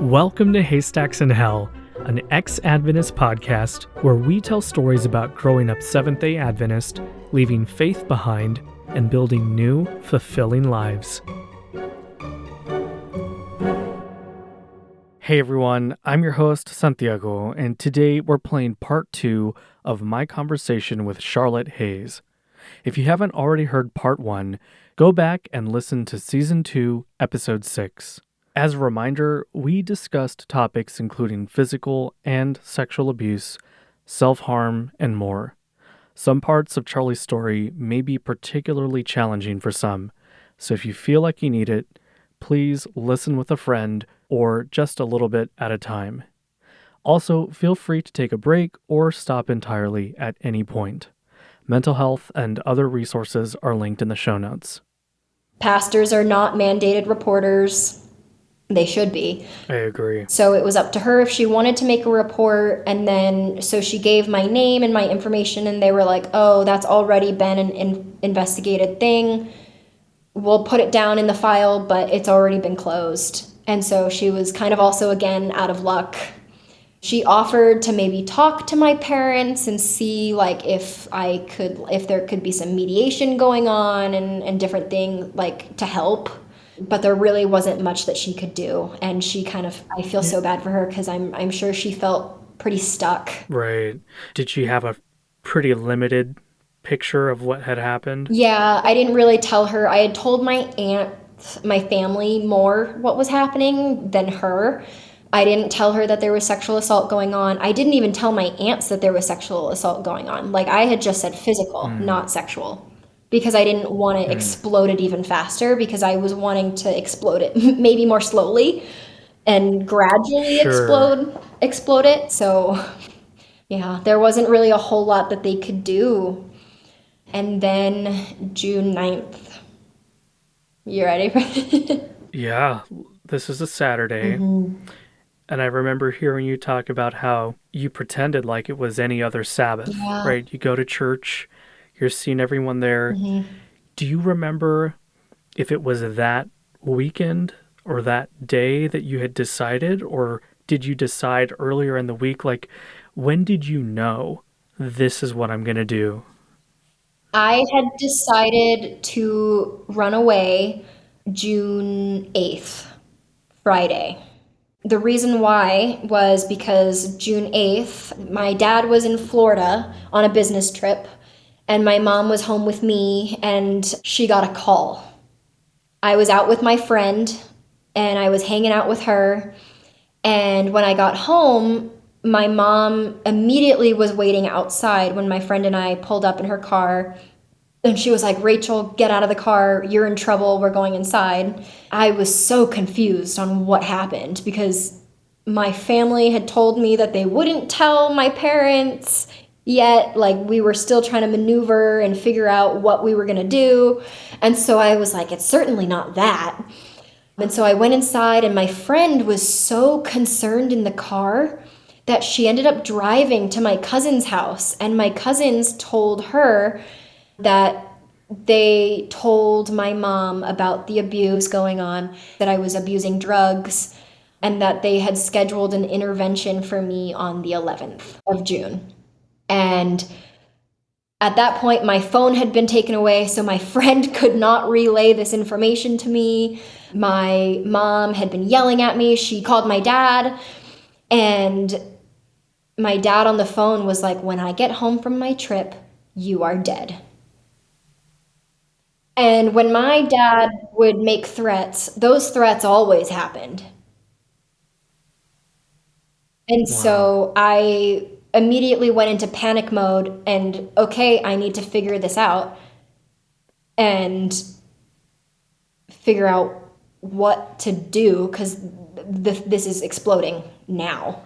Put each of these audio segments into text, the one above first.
Welcome to Haystacks in Hell, an Ex-Adventist podcast where we tell stories about growing up Seventh-day Adventist, leaving faith behind, and building new, fulfilling lives. Hey everyone, I'm your host, Santiago, and today we're playing part 2 of my conversation with Charlotte Hayes. If you haven't already heard part 1, go back and listen to Season 2, Episode 6. As a reminder, we discussed topics including physical and sexual abuse, self-harm, and more. Some parts of Charli's story may be particularly challenging for some, so if you feel like you need it, please listen with a friend or just a little bit at a time. Also, feel free to take a break or stop entirely at any point. Mental health and other resources are linked in the show notes. Pastors are not mandated reporters. They should be. I agree. So it was up to her if she wanted to make a report, and then so she gave my name and my information, and they were like, oh, that's already been an investigated thing. We'll put it down in the file, but it's already been closed. And so she was kind of also, again, out of luck. She offered to maybe talk to my parents and see like if there could be some mediation going on and different things like to help. But there really wasn't much that she could do. And I feel so bad for her because I'm sure she felt pretty stuck. Right. Did she have a pretty limited picture of what had happened? Yeah, I didn't really tell her. I had told my aunt, my family more what was happening than her. I didn't tell her that there was sexual assault going on. I didn't even tell my aunts that there was sexual assault going on. Like I had just said physical, not sexual. Because I didn't want to explode it even faster, because I was wanting to explode it maybe more slowly and gradually explode it. So yeah, there wasn't really a whole lot that they could do. And then June 9th. You ready for it? Yeah, this is a Saturday. Mm-hmm. And I remember hearing you talk about how you pretended like it was any other Sabbath, right? You go to church, you're seeing everyone there. Mm-hmm. Do you remember if it was that weekend or that day that you had decided, or did you decide earlier in the week? Like, when did you know this is what I'm going to do? I had decided to run away June 8th, Friday. The reason why was because June 8th, my dad was in Florida on a business trip, and my mom was home with me, and she got a call. I was out with my friend, and I was hanging out with her, and when I got home, my mom immediately was waiting outside when my friend and I pulled up in her car, and she was like, Rachel, get out of the car, you're in trouble, we're going inside. I was so confused on what happened, because my family had told me that they wouldn't tell my parents, yet like we were still trying to maneuver and figure out what we were going to do. And so I was like, it's certainly not that. And so I went inside, and my friend was so concerned in the car that she ended up driving to my cousin's house, and my cousins told her that they told my mom about the abuse going on, that I was abusing drugs, and that they had scheduled an intervention for me on the 11th of June. And at that point, my phone had been taken away, so my friend could not relay this information to me. My mom had been yelling at me. She called my dad, and my dad on the phone was like, when I get home from my trip, you are dead. And when my dad would make threats, those threats always happened. And so I immediately went into panic mode and, okay, I need to figure this out and figure out what to do, because this is exploding now.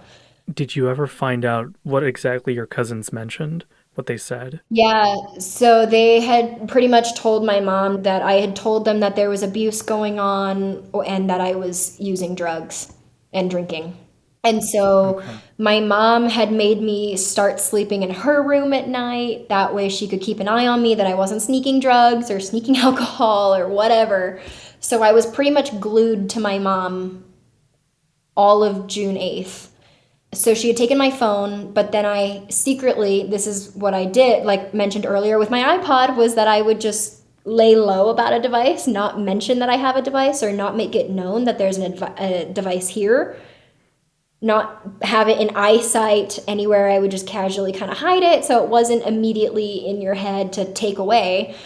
Did you ever find out what exactly your cousins mentioned, what they said? Yeah, so they had pretty much told my mom that I had told them that there was abuse going on and that I was using drugs and drinking. And so my mom had made me start sleeping in her room at night. That way she could keep an eye on me, that I wasn't sneaking drugs or sneaking alcohol or whatever. So I was pretty much glued to my mom all of June 8th. So she had taken my phone, but then I secretly, this is what I did, like mentioned earlier with my iPod, was that I would just lay low about a device, not mention that I have a device or not make it known that there's a device here, not have it in eyesight anywhere. I would just casually kind of hide it so it wasn't immediately in your head to take away.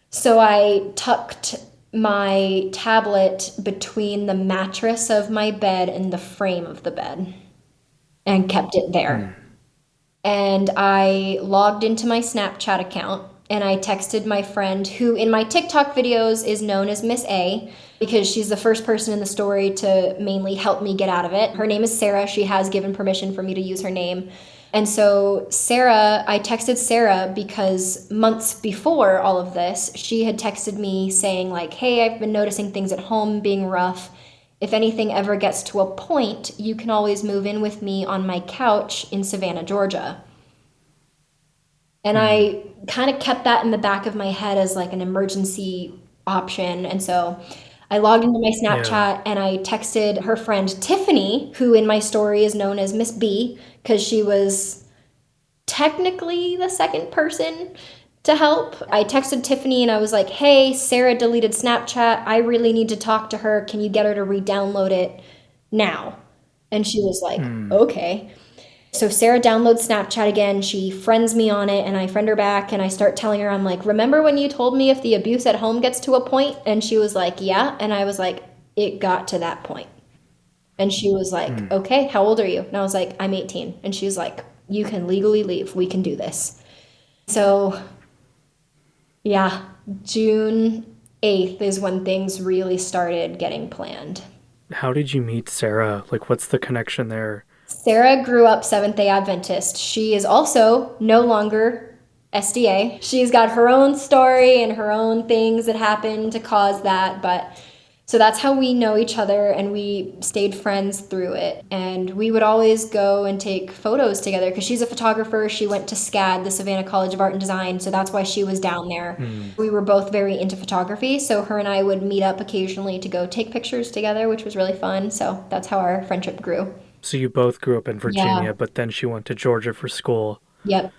So I tucked my tablet between the mattress of my bed and the frame of the bed and kept it there. And I logged into my Snapchat account and I texted my friend, who in my TikTok videos is known as Miss A, because she's the first person in the story to mainly help me get out of it. Her name is Sarah. She has given permission for me to use her name. And so I texted Sarah because months before all of this, she had texted me saying like, hey, I've been noticing things at home being rough. If anything ever gets to a point, you can always move in with me on my couch in Savannah, Georgia. And I kind of kept that in the back of my head as like an emergency option. And so I logged into my Snapchat and I texted her friend Tiffany, who in my story is known as Miss B, because she was technically the second person to help. I texted Tiffany and I was like, hey, Sarah deleted Snapchat. I really need to talk to her. Can you get her to re-download it now? And she was like, okay. So Sarah downloads Snapchat again. She friends me on it and I friend her back and I start telling her, I'm like, remember when you told me if the abuse at home gets to a point? And she was like, yeah. And I was like, it got to that point. And she was like, okay, how old are you? And I was like, I'm 18. And she was like, you can legally leave. We can do this. So yeah, June 8th is when things really started getting planned. How did you meet Sarah? Like, what's the connection there? Sarah grew up Seventh-day Adventist. She is also no longer SDA. She's got her own story and her own things that happened to cause that, but so that's how we know each other and we stayed friends through it. And we would always go and take photos together because she's a photographer. She went to SCAD, the Savannah College of Art and Design, so that's why she was down there. We were both very into photography, so her and I would meet up occasionally to go take pictures together, which was really fun. So that's how our friendship grew. So you both grew up in Virginia, but then she went to Georgia for school. Yep.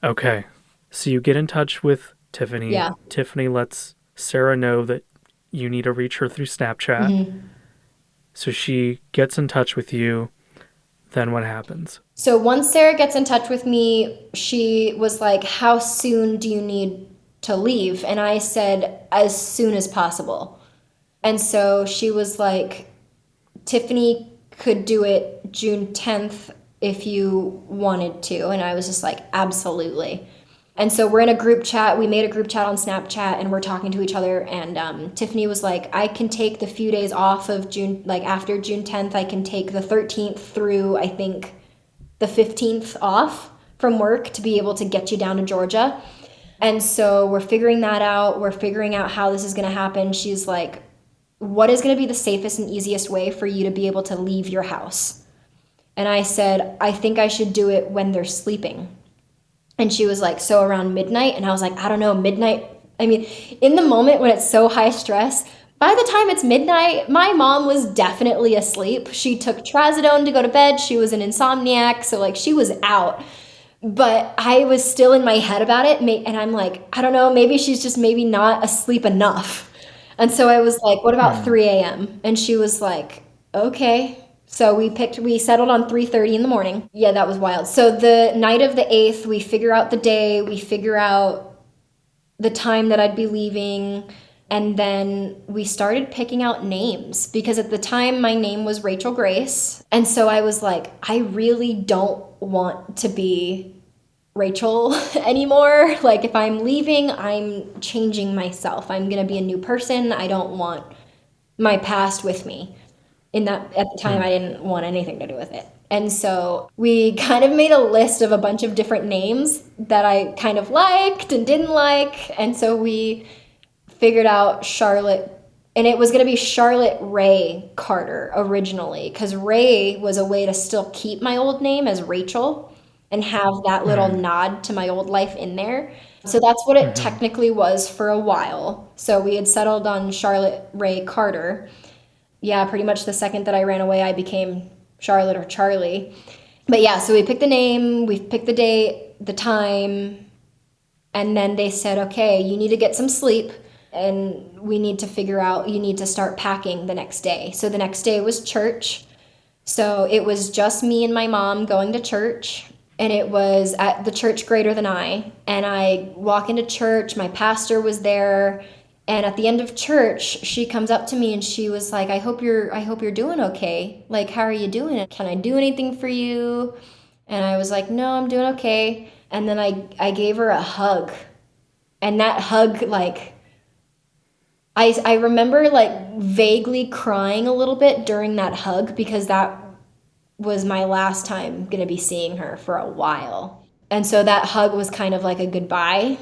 Okay. So you get in touch with Tiffany. Yeah. Tiffany lets Sarah know that you need to reach her through Snapchat. So she gets in touch with you. Then what happens? So once Sarah gets in touch with me, she was like, how soon do you need to leave? And I said, as soon as possible. And so she was like, Tiffany could do it June 10th if you wanted to. And I was just like, absolutely. And so we're in a group chat. We made a group chat on Snapchat and we're talking to each other. And Tiffany was like, I can take the few days off of June, like after June 10th, I can take the 13th through, I think, the 15th off from work to be able to get you down to Georgia. And so we're figuring that out. We're figuring out how this is going to happen. She's like, what is going to be the safest and easiest way for you to be able to leave your house? And I said, I think I should do it when they're sleeping. And she was like, so around midnight? And I was like, I don't know, midnight. I mean, in the moment when it's so high stress, by the time it's midnight, my mom was definitely asleep. She took trazodone to go to bed. She was an insomniac, so like she was out. But I was still in my head about it. And I'm like, I don't know, maybe she's just maybe not asleep enough. And so I was like, what about 3 a.m.? And she was like, okay. So we settled on 3:30 in the morning. Yeah, that was wild. So the night of the 8th, we figure out the day, we figure out the time that I'd be leaving, and then we started picking out names because at the time my name was Rachel Grace. And so I was like, I really don't want to be Rachel anymore. Like if I'm leaving, I'm changing myself. I'm going to be a new person. I don't want my past with me. At the time, I didn't want anything to do with it. And so we kind of made a list of a bunch of different names that I kind of liked and didn't like. And so we figured out Charlotte, and it was going to be Charlotte Ray Carter originally, because Ray was a way to still keep my old name as Rachel and have that little nod to my old life in there. So that's what it technically was for a while. So we had settled on Charlotte Ray Carter. yeah, pretty much the second that I ran away, I became Charlotte or Charlie. But yeah, so we picked the name, we picked the date, the time, and then they said, okay, you need to get some sleep and we need to figure out, you need to start packing the next day. So the next day was church. So it was just me and my mom going to church, and it was at the church greater than I. And I walk into church, my pastor was there, and at the end of church, she comes up to me and she was like, I hope you're doing okay. Like, how are you doing? Can I do anything for you?" And I was like, "No, I'm doing okay." And then I gave her a hug. And that hug, like, I remember like vaguely crying a little bit during that hug because that was my last time gonna be seeing her for a while. And so that hug was kind of like a goodbye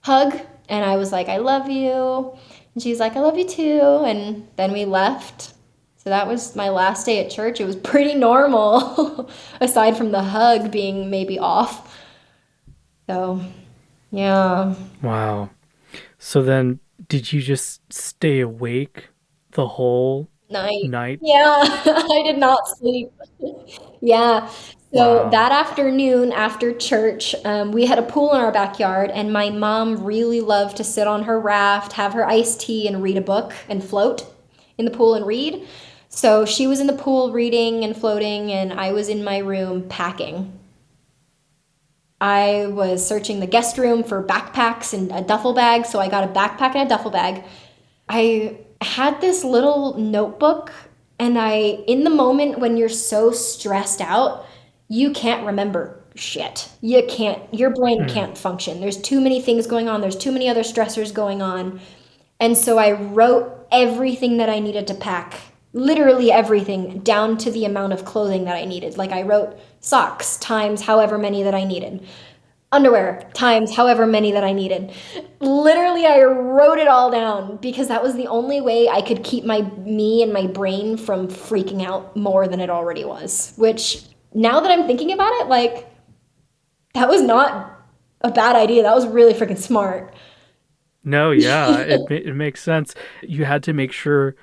hug. And I was like, "I love you." And she's like, "I love you too." And then we left. So that was my last day at church. It was pretty normal, aside from the hug being maybe off. So, yeah. Wow. So then, did you just stay awake the whole Night. night? Yeah, I did not sleep. Yeah. So Wow. that afternoon after church, we had a pool in our backyard, and my mom really loved to sit on her raft, have her iced tea, and read a book and float in the pool and read. So she was in the pool reading and floating, and I was in my room packing. I was searching the guest room for backpacks and a duffel bag, so I got a backpack and a duffel bag. I had this little notebook, and in the moment when you're so stressed out, you can't remember shit. Your brain Hmm. can't function. There's too many things going on, there's too many other stressors going on. And so I wrote everything that I needed to pack, literally everything, down to the amount of clothing that I needed. Like I wrote socks times however many that I needed, underwear times however many that I needed. Literally, I wrote it all down because that was the only way I could keep me and my brain from freaking out more than it already was. Which, now that I'm thinking about it, like, that was not a bad idea. That was really freaking smart. No, yeah, it makes sense. You had to make sure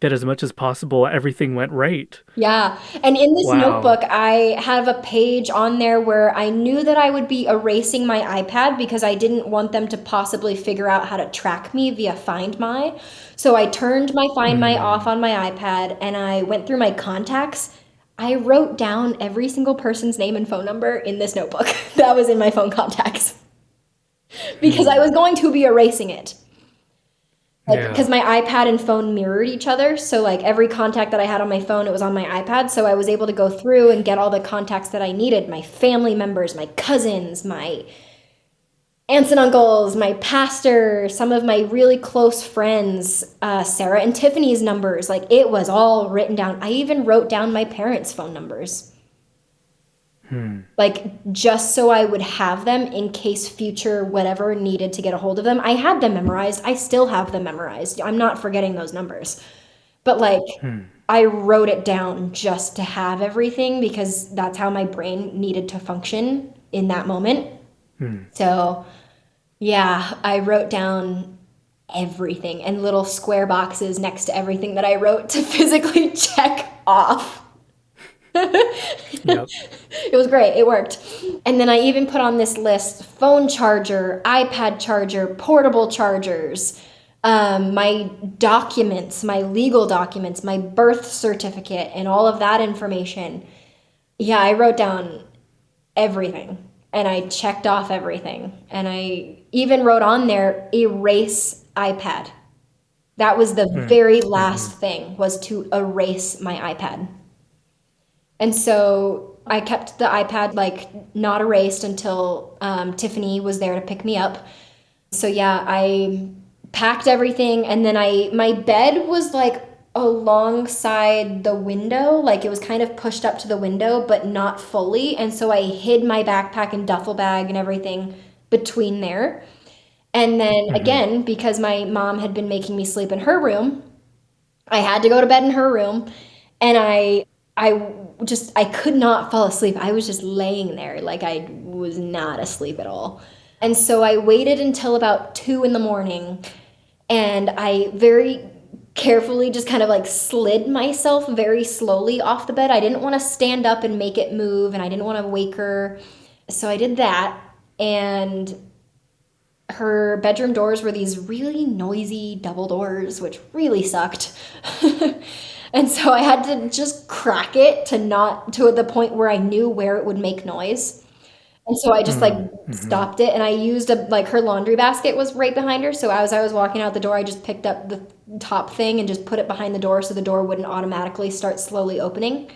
that as much as possible everything went right. Yeah. And in this Wow. notebook, I have a page on there where I knew that I would be erasing my iPad because I didn't want them to possibly figure out how to track me via Find My. So I turned my Find My off Mm. on my iPad and I went through my contacts. I wrote down every single person's name and phone number in this notebook that was in my phone contacts because I Hmm. was going to be erasing it. Like, because Yeah. my iPad and phone mirrored each other, so like every contact that I had on my phone, it was on my iPad, so I was able to go through and get all the contacts that I needed, my family members, my cousins, my aunts and uncles, my pastor, some of my really close friends, Sarah and Tiffany's numbers. Like, it was all written down. I even wrote down my parents' phone numbers, Hmm. like just so I would have them in case future whatever needed to get a hold of them. I had them memorized. I still have them memorized. I'm not forgetting those numbers. But like, Hmm. I wrote it down just to have everything because that's how my brain needed to function in that moment. Hmm. So, yeah, I wrote down everything and little square boxes next to everything that I wrote to physically check off. Yep. It was great. It worked. And then I even put on this list phone charger, iPad charger, portable chargers, my documents, my legal documents, my birth certificate, and all of that information. Yeah, I wrote down everything and I checked off everything. And I even wrote on there erase iPad. That was the Hmm. very Hmm. last thing, was to erase my iPad. And so I kept the iPad like not erased until Tiffany was there to pick me up. So yeah, I packed everything, and then my bed was like alongside the window, like it was kind of pushed up to the window, but not fully. And so I hid my backpack and duffel bag and everything between there. And then Hmm. again, because my mom had been making me sleep in her room, I had to go to bed in her room, and I could not fall asleep. I was just laying there like I was not asleep at all. And so I waited until about 2 in the morning, and I very carefully just kind of like slid myself very slowly off the bed. I didn't want to stand up and make it move, and I didn't want to wake her. So I did that, and her bedroom doors were these really noisy double doors, which really sucked. And so I had to just crack it to the point where I knew where it would make noise. And so I just like Mm-hmm. stopped it, and I used like her laundry basket was right behind her. So as I was walking out the door, I just picked up the top thing and just put it behind the door so the door wouldn't automatically start slowly opening.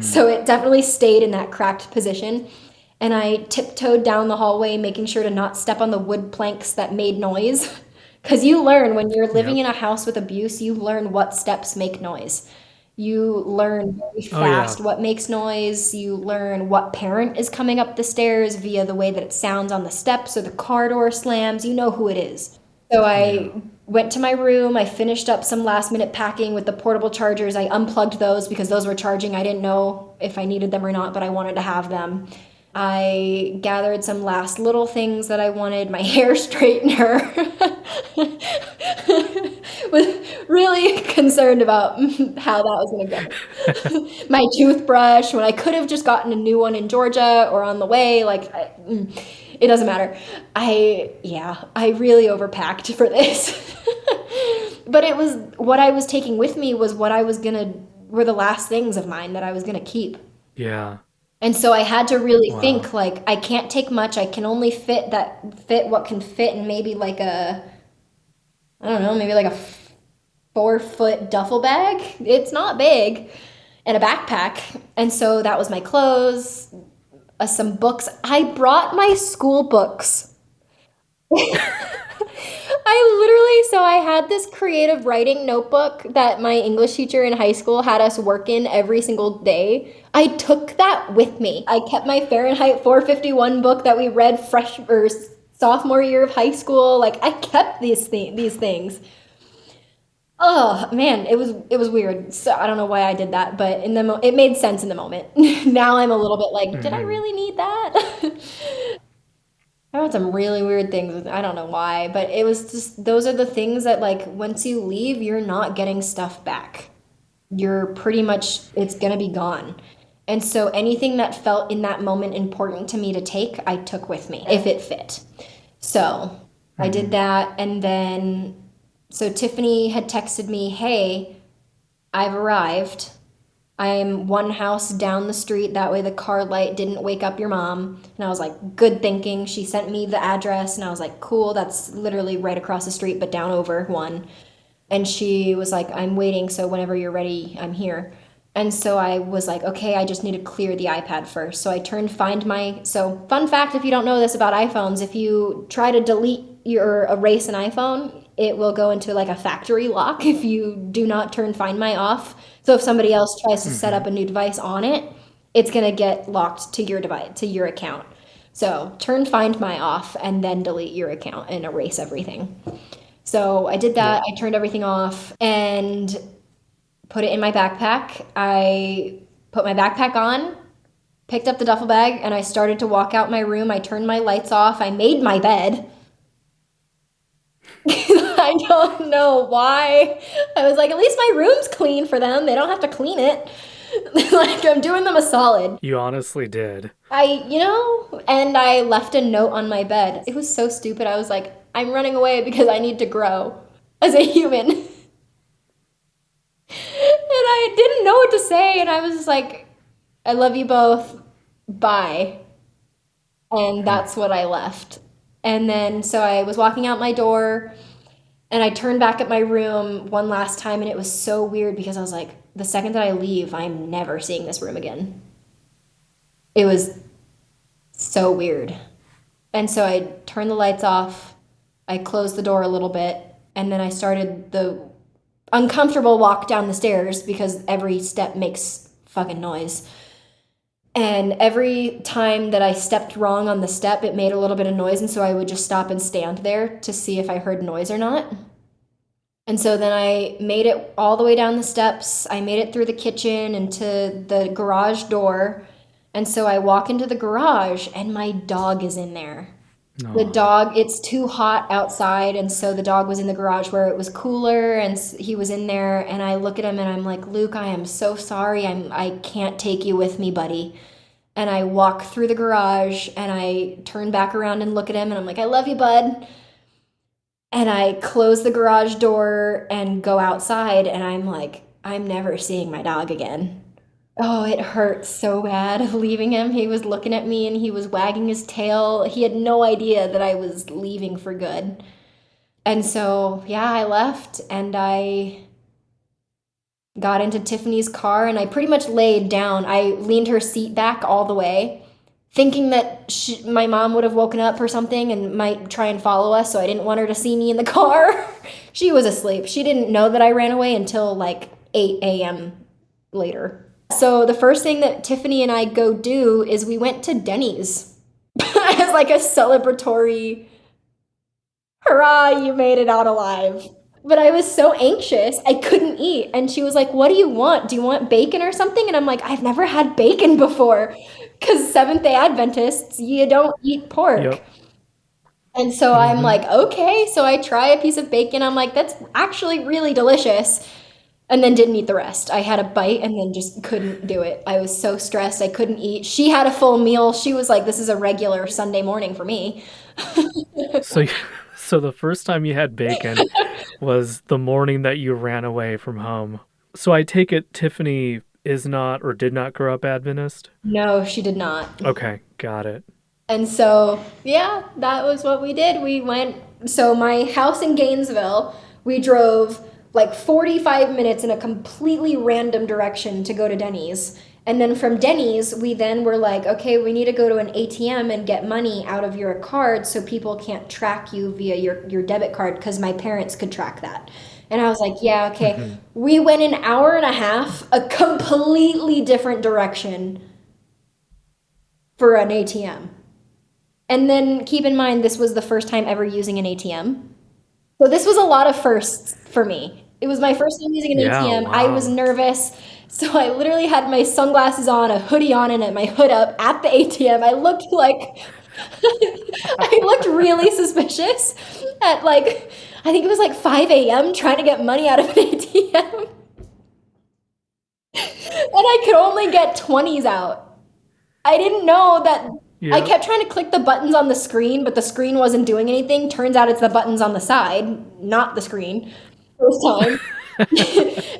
So it definitely stayed in that cracked position. And I tiptoed down the hallway, making sure to not step on the wood planks that made noise. Because you learn when you're living Yep. in a house with abuse, you learn what steps make noise. You learn very Oh yeah. fast what makes noise. You learn what parent is coming up the stairs via the way that it sounds on the steps or the car door slams. You know who it is. So I Yeah. went to my room. I finished up some last minute packing with the portable chargers. I unplugged those because those were charging. I didn't know if I needed them or not, but I wanted to have them. I gathered some last little things that I wanted, my hair straightener. Was really concerned about how that was going to go. My toothbrush, when I could have just gotten a new one in Georgia or on the way, it doesn't matter. I really overpacked for this. But it was what I was taking with me was were the last things of mine that I was going to keep. Yeah. And so I had to really Wow. think like I can't take much. I can only fit what can fit in maybe like I don't know, maybe like a 4-foot duffel bag. It's not big, and a backpack. And so that was my clothes, some books. I brought my school books. So I had this creative writing notebook that my English teacher in high school had us work in every single day. I took that with me. I kept my Fahrenheit 451 book that we read sophomore year of high school. Like I kept these things. Oh man, it was weird. So I don't know why I did that, but it made sense in the moment. Now I'm a little bit like, did I Mm-hmm. really need that? I found some really weird things. I don't know why, but it was just those are the things that like once you leave, you're not getting stuff back. You're pretty much it's gonna be gone. And so anything that felt in that moment important to me to take, I took with me if it fit. So I did Mm-hmm. that, and then so Tiffany had texted me, "Hey, I've arrived. I'm one house down the street. That way the car light didn't wake up your mom." And I was like, good thinking. She sent me the address, and I was like, cool. That's literally right across the street, but down over one. And she was like, I'm waiting. So whenever you're ready, I'm here. And so I was like, okay, I just need to clear the iPad first. So I turned Find My. So, fun fact if you don't know this about iPhones, if you try to delete or erase an iPhone, it will go into like a factory lock if you do not turn Find My off. So if somebody else tries to set Mm-hmm. up a new device on it, it's going to get locked to your device, to your account. So turn Find My off and then delete your account and erase everything. So I did Yep. that. I turned everything off and put it in my backpack. I put my backpack on, picked up the duffel bag, and I started to walk out my room. I turned my lights off. I made my bed. I don't know why. I was like, at least my room's clean for them. They don't have to clean it. Like, I'm doing them a solid. You honestly did. And I left a note on my bed. It was so stupid. I was like, I'm running away because I need to grow as a human. And I didn't know what to say. And I was just like, I love you both. Bye. And that's what I left. And then, so I was walking out my door and I turned back at my room one last time. And it was so weird because I was like, the second that I leave, I'm never seeing this room again. It was so weird. And so I turned the lights off, I closed the door a little bit, and then I started the uncomfortable walk down the stairs because every step makes fucking noise. And every time that I stepped wrong on the step, it made a little bit of noise, and so I would just stop and stand there to see if I heard noise or not. And so then I made it all the way down the steps. I made it through the kitchen and to the garage door. And so I walk into the garage and my dog is in there. The No. dog, it's too hot outside, and so the dog was in the garage where it was cooler, and he was in there, and I look at him and I'm like, Luke, I am so sorry. I can't take you with me, buddy. And I walk through the garage and I turn back around and look at him and I'm like, I love you, bud. And I close the garage door and go outside and I'm like, I'm never seeing my dog again. Oh, it hurt so bad leaving him. He was looking at me and he was wagging his tail. He had no idea that I was leaving for good. And so, yeah, I left and I got into Tiffany's car and I pretty much laid down. I leaned her seat back all the way, thinking that my mom would have woken up or something and might try and follow us, so I didn't want her to see me in the car. She was asleep. She didn't know that I ran away until like 8 a.m. later. So the first thing that Tiffany and I go do is we went to Denny's as like a celebratory, hurrah, you made it out alive. But I was so anxious, I couldn't eat. And she was like, what do you want? Do you want bacon or something? And I'm like, I've never had bacon before. Because Seventh-day Adventists, you don't eat pork. Yep. And so I'm Mm-hmm. like, okay. So I try a piece of bacon. I'm like, that's actually really delicious. And then didn't eat the rest. I had a bite and then just couldn't do it. I was so stressed. I couldn't eat. She had a full meal. She was like, this is a regular Sunday morning for me. So, so the first time you had bacon was the morning that you ran away from home. So I take it Tiffany is not or did not grow up Adventist? No, she did not. Okay, got it. And so, yeah, that was what we did. We went, so my house in Gainesville, we drove like 45 minutes in a completely random direction to go to Denny's. And then from Denny's, we then were like, okay, we need to go to an ATM and get money out of your card so people can't track you via your debit card because my parents could track that. And I was like, yeah, okay. Mm-hmm. We went an hour and a half, a completely different direction for an ATM. And then keep in mind, this was the first time ever using an ATM. So this was a lot of firsts for me. It was my first time using an Yeah, ATM. I was wow. nervous. So I literally had my sunglasses on, a hoodie on, and my hood up at the ATM. I looked like, I looked really suspicious at like, I think it was like 5 a.m. trying to get money out of an ATM. And I could only get 20s out. I didn't know that. I Yep. kept trying to click the buttons on the screen, but the screen wasn't doing anything. Turns out it's the buttons on the side, not the screen. First time.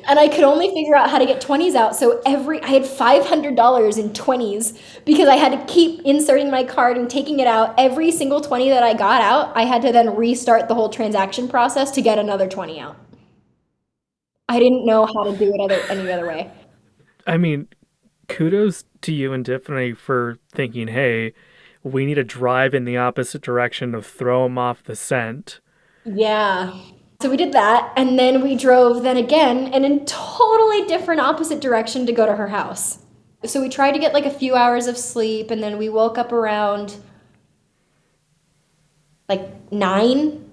And I could only figure out how to get 20s out. So I had $500 in 20s because I had to keep inserting my card and taking it out. Every single 20 that I got out, I had to then restart the whole transaction process to get another 20 out. I didn't know how to do it any other way. I mean, kudos to you and Tiffany for thinking, hey, we need to drive in the opposite direction to throw them off the scent. Yeah. So we did that, and then we drove then again in a totally different opposite direction to go to her house. So we tried to get like a few hours of sleep, and then we woke up around like 9.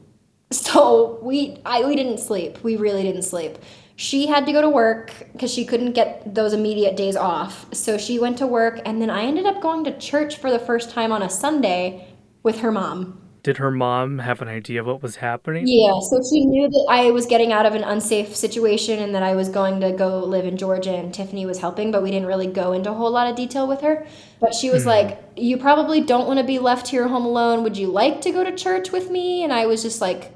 So we didn't sleep. We really didn't sleep. She had to go to work because she couldn't get those immediate days off. So she went to work, and then I ended up going to church for the first time on a Sunday with her mom. Did her mom have an idea of what was happening? Yeah, so she knew that I was getting out of an unsafe situation and that I was going to go live in Georgia and Tiffany was helping, but we didn't really go into a whole lot of detail with her. But she was Mm-hmm. like, you probably don't want to be left here home alone. Would you like to go to church with me? And I was just like,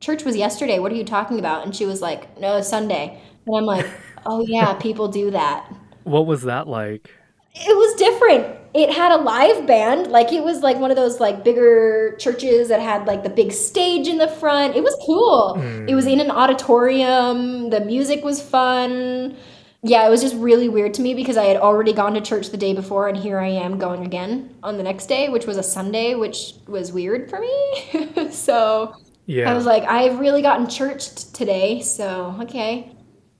church was yesterday. What are you talking about? And she was like, no, it's Sunday. And I'm like, oh yeah, people do that. What was that like? It was different. It had a live band. Like it was like one of those like bigger churches that had like the big stage in the front. It was cool. It was Mm. in an auditorium. The music was fun. Yeah, it was just really weird to me because I had already gone to church the day before and here I am going again on the next day, which was a Sunday, which was weird for me. So I was Yeah. like, I've really gotten churched today. So, okay.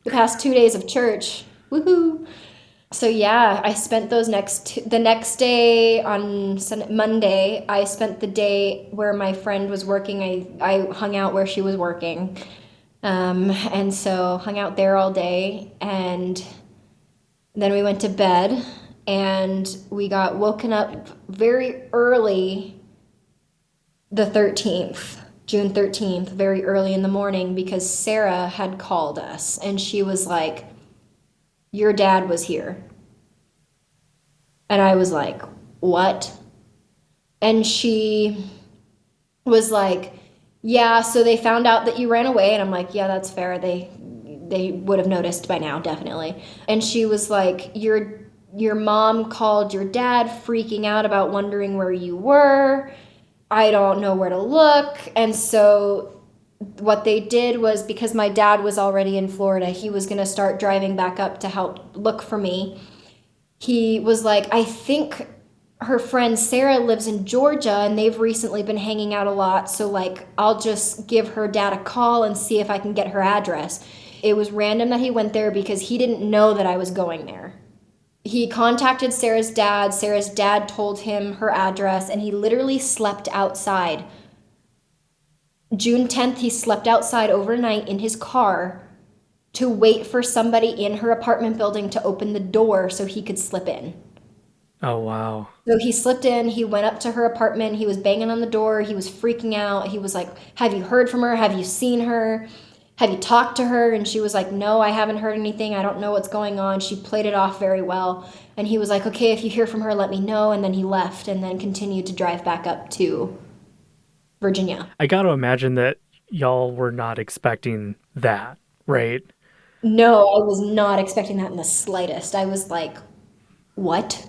The past 2 days of church. Woohoo. So yeah, I spent the next day on Monday. I spent the day where my friend was working. I hung out where she was working, and so hung out there all day. And then we went to bed, and we got woken up very early the 13th, June 13th, very early in the morning, because Sarah had called us and she was like, your dad was here. And I was like, what? And she was like, yeah, so they found out that you ran away. And I'm like, yeah, that's fair. They would have noticed by now, definitely. And she was like, your mom called your dad freaking out about wondering where you were. I don't know where to look. And so what they did was, because my dad was already in Florida, he was going to start driving back up to help look for me. He was like, I think her friend Sarah lives in Georgia and they've recently been hanging out a lot. So, like, I'll just give her dad a call and see if I can get her address. It was random that he went there because he didn't know that I was going there. He contacted Sarah's dad. Sarah's dad told him her address, and he literally slept outside. June 10th, he slept outside overnight in his car to wait for somebody in her apartment building to open the door so he could slip in. Oh, wow. So he slipped in, he went up to her apartment, he was banging on the door, he was freaking out. He was like, have you heard from her? Have you seen her? Have you talked to her? And she was like, no, I haven't heard anything. I don't know what's going on. She played it off very well. And he was like, okay, if you hear from her, let me know. And then he left and then continued to drive back up to Virginia. I got to imagine that y'all were not expecting that, right? No, I was not expecting that in the slightest. I was like, what?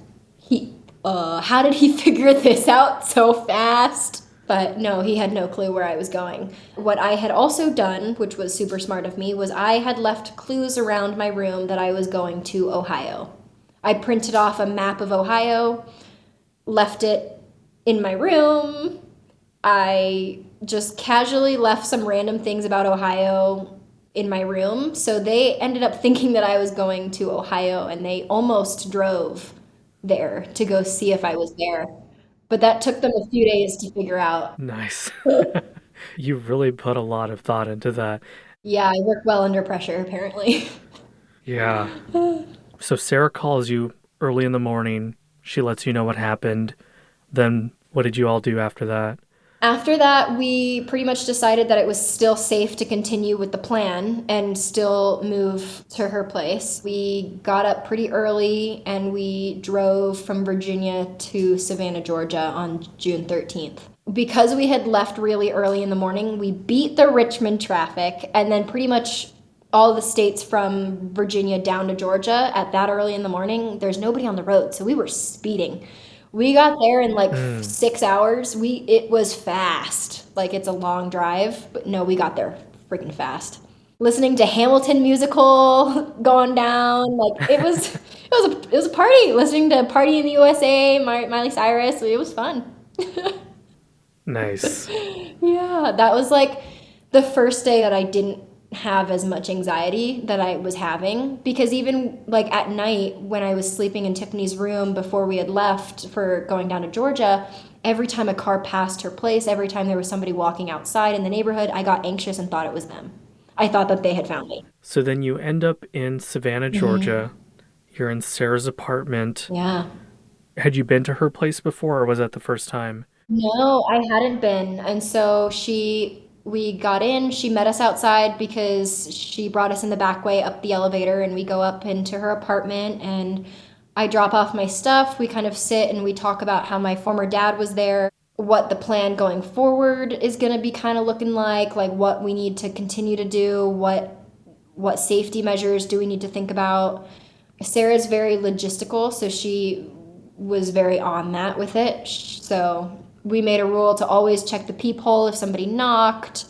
How did he figure this out so fast? But no, he had no clue where I was going. What I had also done, which was super smart of me, was I had left clues around my room that I was going to Ohio. I printed off a map of Ohio, left it in my room. I just casually left some random things about Ohio in my room. So they ended up thinking that I was going to Ohio, and they almost drove there to go see if I was there. But that took them a few days to figure out. Nice. You really put a lot of thought into that. Yeah, I work well under pressure, apparently. Yeah. So Sarah calls you early in the morning. She lets you know what happened. Then what did you all do after that? After that, we pretty much decided that it was still safe to continue with the plan and still move to her place. We got up pretty early and we drove from Virginia to Savannah, Georgia on June 13th. Because we had left really early in the morning, we beat the Richmond traffic, and then pretty much all the states from Virginia down to Georgia at that early in the morning, there's nobody on the road, so we were speeding. We got there in like 6 hours. It was fast. Like, it's a long drive, but no, we got there freaking fast. Listening to Hamilton musical going down, like it was a party. Listening to Party in the USA, Miley Cyrus, it was fun. Nice. Yeah, that was like the first day that I didn't have as much anxiety that I was having, because even like at night when I was sleeping in Tiffany's room before we had left for going down to Georgia, every time a car passed her place, every time there was somebody walking outside in the neighborhood, I got anxious and thought it was them. I thought that they had found me. So then you end up in Savannah, Georgia. You're in Sarah's apartment. Yeah. Had you been to her place before, or was that the first time? No, I hadn't been. And so we got in, she met us outside because she brought us in the back way up the elevator, and we go up into her apartment and I drop off my stuff. We kind of sit and we talk about how my former dad was there, what the plan going forward is going to be kind of looking like what we need to continue to do, what safety measures do we need to think about. Sarah's very logistical, so she was very on that with it. So we made a rule to always check the peephole if somebody knocked,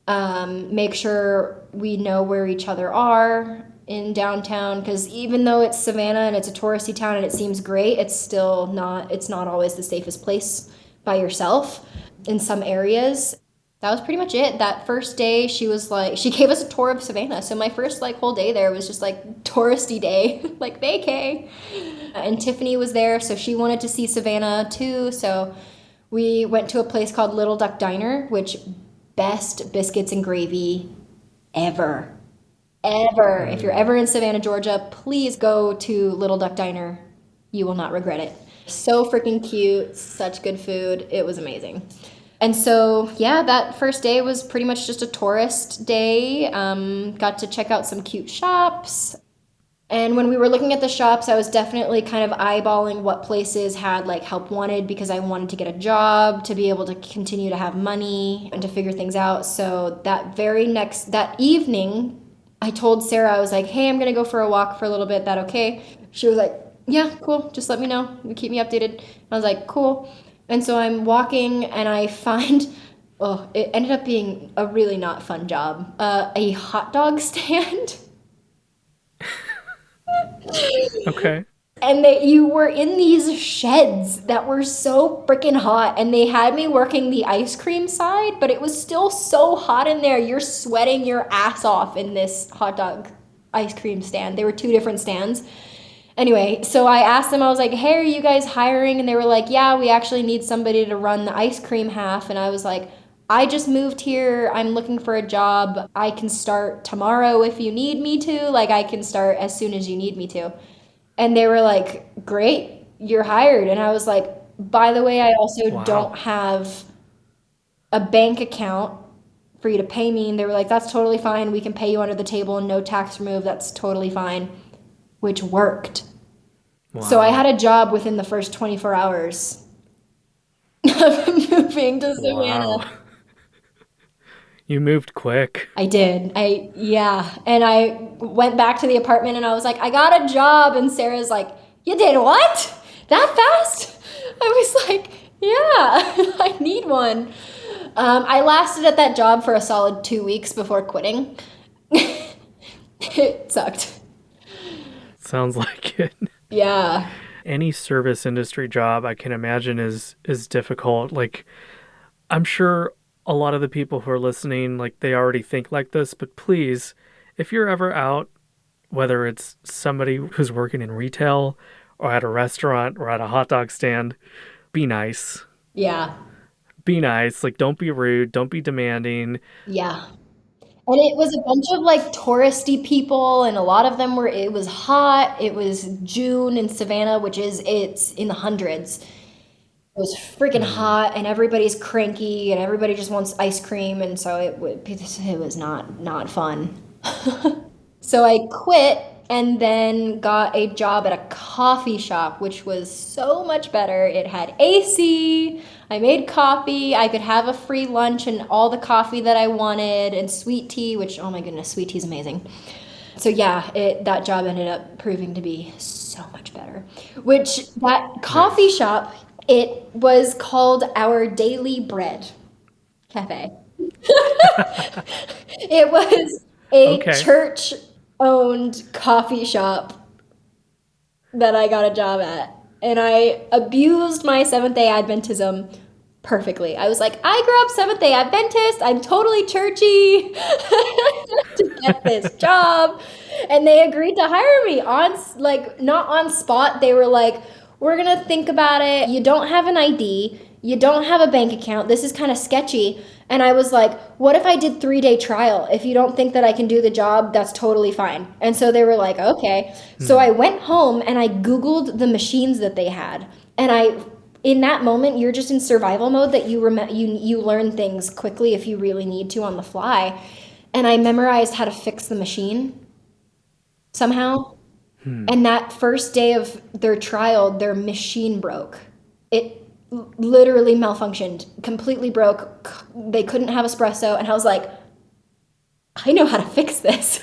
make sure we know where each other are in downtown, because even though it's Savannah and it's a touristy town and it seems great, it's not always the safest place by yourself in some areas. That was pretty much it. That first day, she gave us a tour of Savannah. So my first whole day there was just touristy day, like vacay. And Tiffany was there, so she wanted to see Savannah too. So we went to a place called Little Duck Diner, which best biscuits and gravy ever. Ever. If you're ever in Savannah, Georgia, please go to Little Duck Diner. You will not regret it. So freaking cute, such good food. It was amazing. And so, yeah, that first day was pretty much just a tourist day. Got to check out some cute shops. And when we were looking at the shops, I was definitely kind of eyeballing what places had like help wanted because I wanted to get a job to be able to continue to have money and to figure things out. So that evening, I told Sarah, I was like, hey, I'm gonna go for a walk for a little bit. That okay? She was like, yeah, cool. Just let me know. Keep me updated. I was like, cool. And so I'm walking and I find, oh, it ended up being a really not fun job. A hot dog stand. Okay. And you were in these sheds that were so freaking hot, and they had me working the ice cream side, but it was still so hot in there. You're sweating your ass off in this hot dog ice cream stand. There were two different stands. Anyway, so I asked them, I was like, hey, are you guys hiring? And they were like, yeah, we actually need somebody to run the ice cream half. And I was like, I just moved here. I'm looking for a job. I can start tomorrow if you need me to. Like, I can start as soon as you need me to. And they were like, great, you're hired. And I was like, by the way, I also Wow. don't have a bank account for you to pay me. And they were like, that's totally fine. We can pay you under the table and no tax removed. That's totally fine, which worked. So I had Wow. a job within the first 24 hours of moving to Wow. Savannah. You moved quick. I did. Yeah. And I went back to the apartment and I was like, I got a job. And Sarah's like, you did what? That fast? I was like, yeah, I need one. I lasted at that job for a solid 2 weeks before quitting. It sucked. Sounds like it. Yeah. Any service industry job I can imagine is difficult. Like I'm sure a lot of the people who are listening like they already think like this, but please, if you're ever out, whether it's somebody who's working in retail or at a restaurant or at a hot dog stand, be nice. Yeah. Be nice. Like don't be rude, don't be demanding. Yeah. And it was a bunch of like touristy people, and a lot of them were, it was hot. It was June in Savannah, it's in the hundreds. It was freaking Hmm. hot, and everybody's cranky, and everybody just wants ice cream, and so it was not fun. So I quit and then got a job at a coffee shop, which was so much better. It had AC. I made coffee. I could have a free lunch and all the coffee that I wanted, and sweet tea, which, oh my goodness, sweet tea is amazing. So yeah, that job ended up proving to be so much better. Which that coffee Nice. shop, it was called Our Daily Bread Cafe. It was a Okay. church owned coffee shop that I got a job at. And I abused my Seventh day Adventism perfectly. I was like, I grew up Seventh day Adventist. I'm totally churchy to get this job. And they agreed to hire me like, not on spot. They were like, we're going to think about it. You don't have an ID. You don't have a bank account. This is kind of sketchy. And I was like, what if I did 3 day trial? If you don't think that I can do the job, that's totally fine. And so they were like, okay. So Hmm. I went home and I Googled the machines that they had. And in that moment, you're just in survival mode that you learn things quickly if you really need to on the fly. And I memorized how to fix the machine somehow. Hmm. And that first day of their trial, their machine broke. It literally malfunctioned, completely broke. They couldn't have espresso. And I was like, I know how to fix this.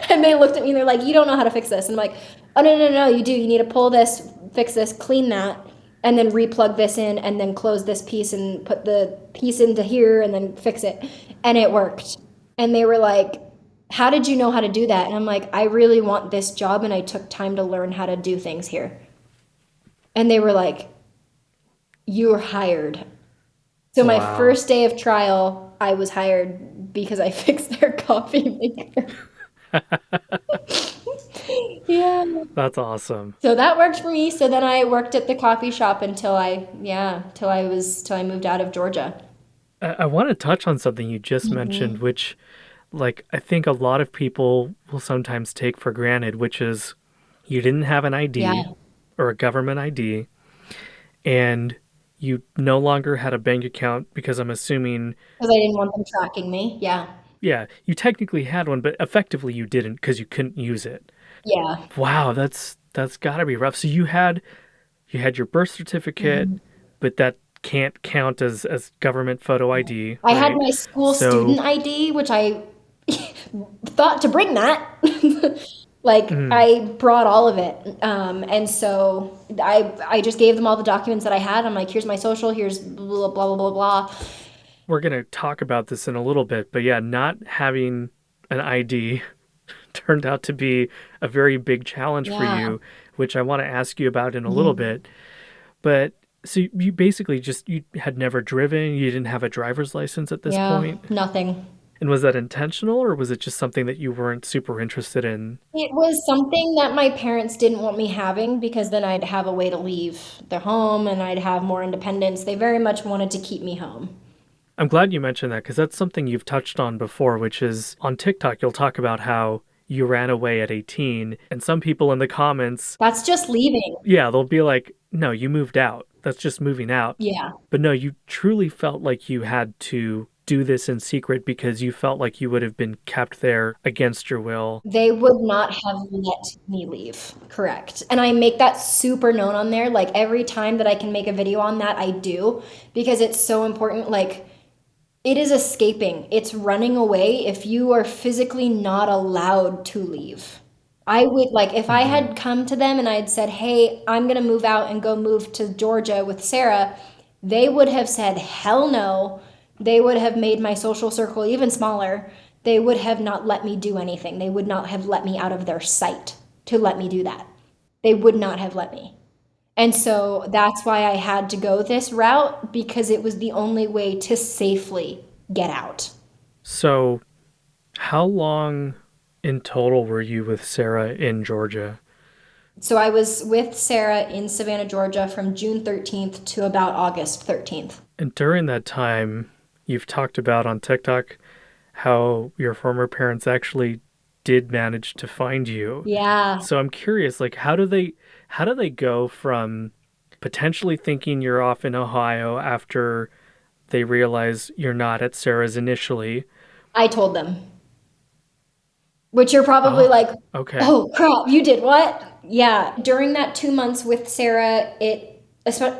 And they looked at me and they're like, you don't know how to fix this. And I'm like, oh, no, no, no, you do. You need to pull this, fix this, clean that, and then replug this in, and then close this piece and put the piece into here and then fix it. And it worked. And they were like, how did you know how to do that? And I'm like, I really want this job, and I took time to learn how to do things here. And they were like, you're hired. So my Wow. first day of trial, I was hired because I fixed their coffee maker. Yeah. That's awesome. So that worked for me. So then I worked at the coffee shop till I moved out of Georgia. I want to touch on something you just mentioned, Hmm. which, like, I think a lot of people will sometimes take for granted, which is you didn't have an ID Yeah. or a government ID, and you no longer had a bank account because I'm assuming, Because I didn't want them tracking me. Yeah. yeah, you technically had one, but effectively you didn't because you couldn't use it. Yeah. Wow, that's got to be rough. So you had your birth certificate, Mhm. but that can't count as government photo ID, I had right? my school So, student ID, which I thought to bring that. Like mm, I brought all of it, and so I just gave them all the documents that I had. I'm like, here's my social, here's blah blah blah blah blah. we're going to talk about this in a little bit, but yeah, not having an ID turned out to be a very big challenge for Yeah. you, which I want to ask you about in a little Mhm. bit. But so you basically just you had never driven, you didn't have a driver's license at this Yeah. point. Nothing. And was that intentional or was it just something that you weren't super interested in? It was something that my parents didn't want me having because then I'd have a way to leave their home and I'd have more independence. They very much wanted to keep me home. I'm glad you mentioned that because that's something you've touched on before, which is on TikTok, you'll talk about how you ran away at 18. And some people in the comments, That's just leaving. yeah, they'll be like, no, you moved out. That's just moving out. Yeah. But no, you truly felt like you had to do this in secret because you felt like you would have been kept there against your will. They would not have let me leave. Correct. And I make that super known on there. Like every time that I can make a video on that, I do because it's so important. Like it is escaping, it's running away if you are physically not allowed to leave. I would like if I Hmm. had come to them and I had said, "Hey, I'm going to move out and go move to Georgia with Sarah," they would have said, "Hell no." They would have made my social circle even smaller. They would have not let me do anything. They would not have let me out of their sight to let me do that. They would not have let me. And so that's why I had to go this route because it was the only way to safely get out. So, how long in total were you with Sarah in Georgia? So I was with Sarah in Savannah, Georgia from June 13th to about August 13th. And during that time, you've talked about on TikTok how your former parents actually did manage to find you. Yeah, So I'm curious, like how do they go from potentially thinking you're off in Ohio after they realize you're not at Sarah's initially? I told them, which you're probably Oh, like, okay. oh crap, you did what? Yeah, during that 2 months with Sarah,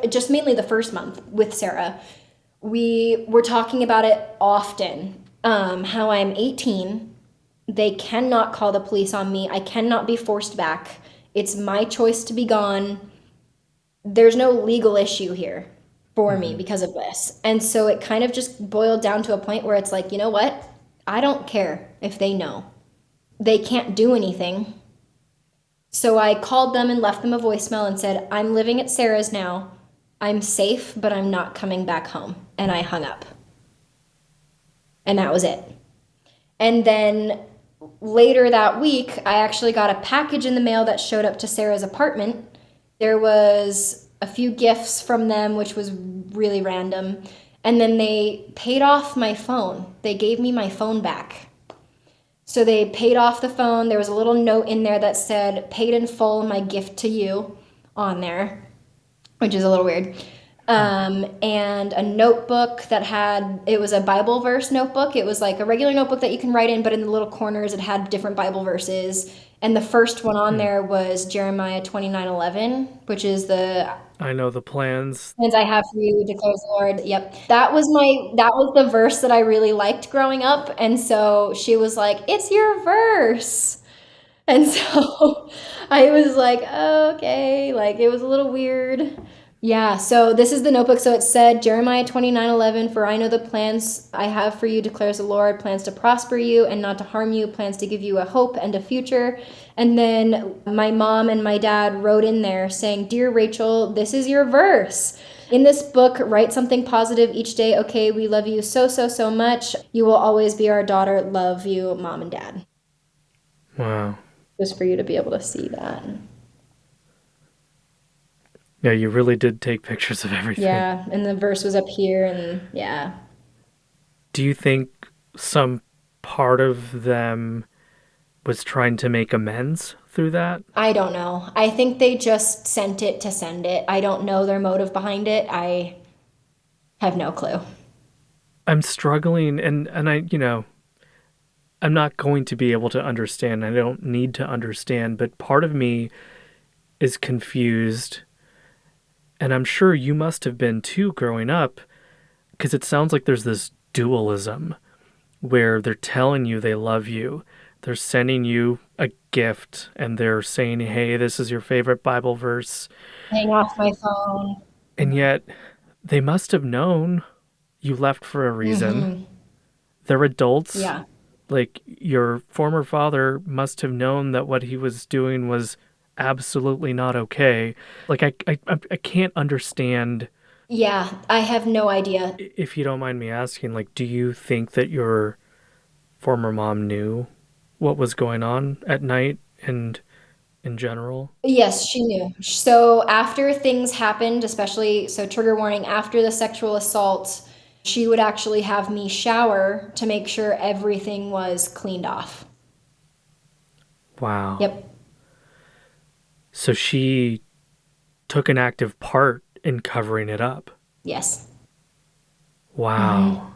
just mainly the first month with Sarah, we were talking about it often. How I'm 18, they cannot call the police on me. I cannot be forced back. It's my choice to be gone. There's no legal issue here for me Hmm. because of this. And so it kind of just boiled down to a point where it's like, you know what? I don't care if they know. They can't do anything. So I called them and left them a voicemail and said, I'm living at Sarah's now. I'm safe, but I'm not coming back home. And I hung up. And that was it. And then later that week, I actually got a package in the mail that showed up to Sarah's apartment. There was a few gifts from them, which was really random. And then they paid off my phone. They gave me my phone back. So they paid off the phone. There was a little note in there that said, paid in full, my gift to you on there, which is a little weird. And a notebook that had, it was a Bible verse notebook. It was like a regular notebook that you can write in, but in the little corners it had different Bible verses. And the first one on Hmm. there was Jeremiah 29:11, which is the I know the plans. plans I have for you, declares the Lord. Yep. That was the verse that I really liked growing up. And so she was like, it's your verse. And so I was like, okay, like it was a little weird. Yeah, so this is the notebook. So it said Jeremiah 29:11, for I know the plans I have for you, declares the Lord, plans to prosper you and not to harm you, plans to give you a hope and a future. And then my mom and my dad wrote in there saying, Dear Rachel, this is your verse. In this book, write something positive each day. Okay, we love you so, so, so much. You will always be our daughter. Love you, mom and dad. Wow. Just for you to be able to see that. Yeah, you really did take pictures of everything. Yeah, and the verse was up here, and yeah. Do you think some part of them was trying to make amends through that? I don't know. I think they just sent it to send it. I don't know their motive behind it. Have no clue. I'm struggling, and I, I'm not going to be able to understand. I don't need to understand, but part of me is confused, and I'm sure you must have been too growing up, because it sounds like there's this dualism where they're telling you they love you. They're sending you a gift and they're saying, "Hey, this is your favorite Bible verse." Hang off my phone. And yet they must have known you left for a reason. Mm-hmm. They're adults. Yeah. Like your former father must have known that what he was doing was absolutely not okay. Like I can't understand. Yeah, I have no idea. If you don't mind me asking, like, do you think that your former mom knew what was going on at night and in general? Yes, she knew. So after things happened, especially, so trigger warning, after the sexual assault, she would actually have me shower to make sure everything was cleaned off. Wow. Yep. So she took an active part in covering it up. Yes. Wow.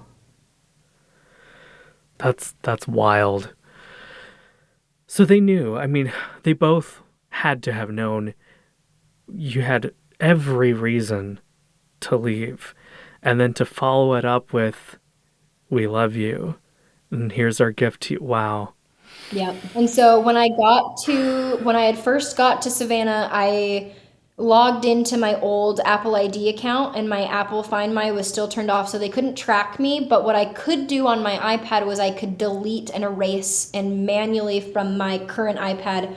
That's wild. So they knew. I mean, they both had to have known you had every reason to leave. And then to follow it up with, "We love you. And here's our gift to you." Wow. Yep. And so when I had first got to Savannah, I logged into my old Apple ID account and my Apple Find My was still turned off, so they couldn't track me. But what I could do on my iPad was I could delete and erase and manually from my current iPad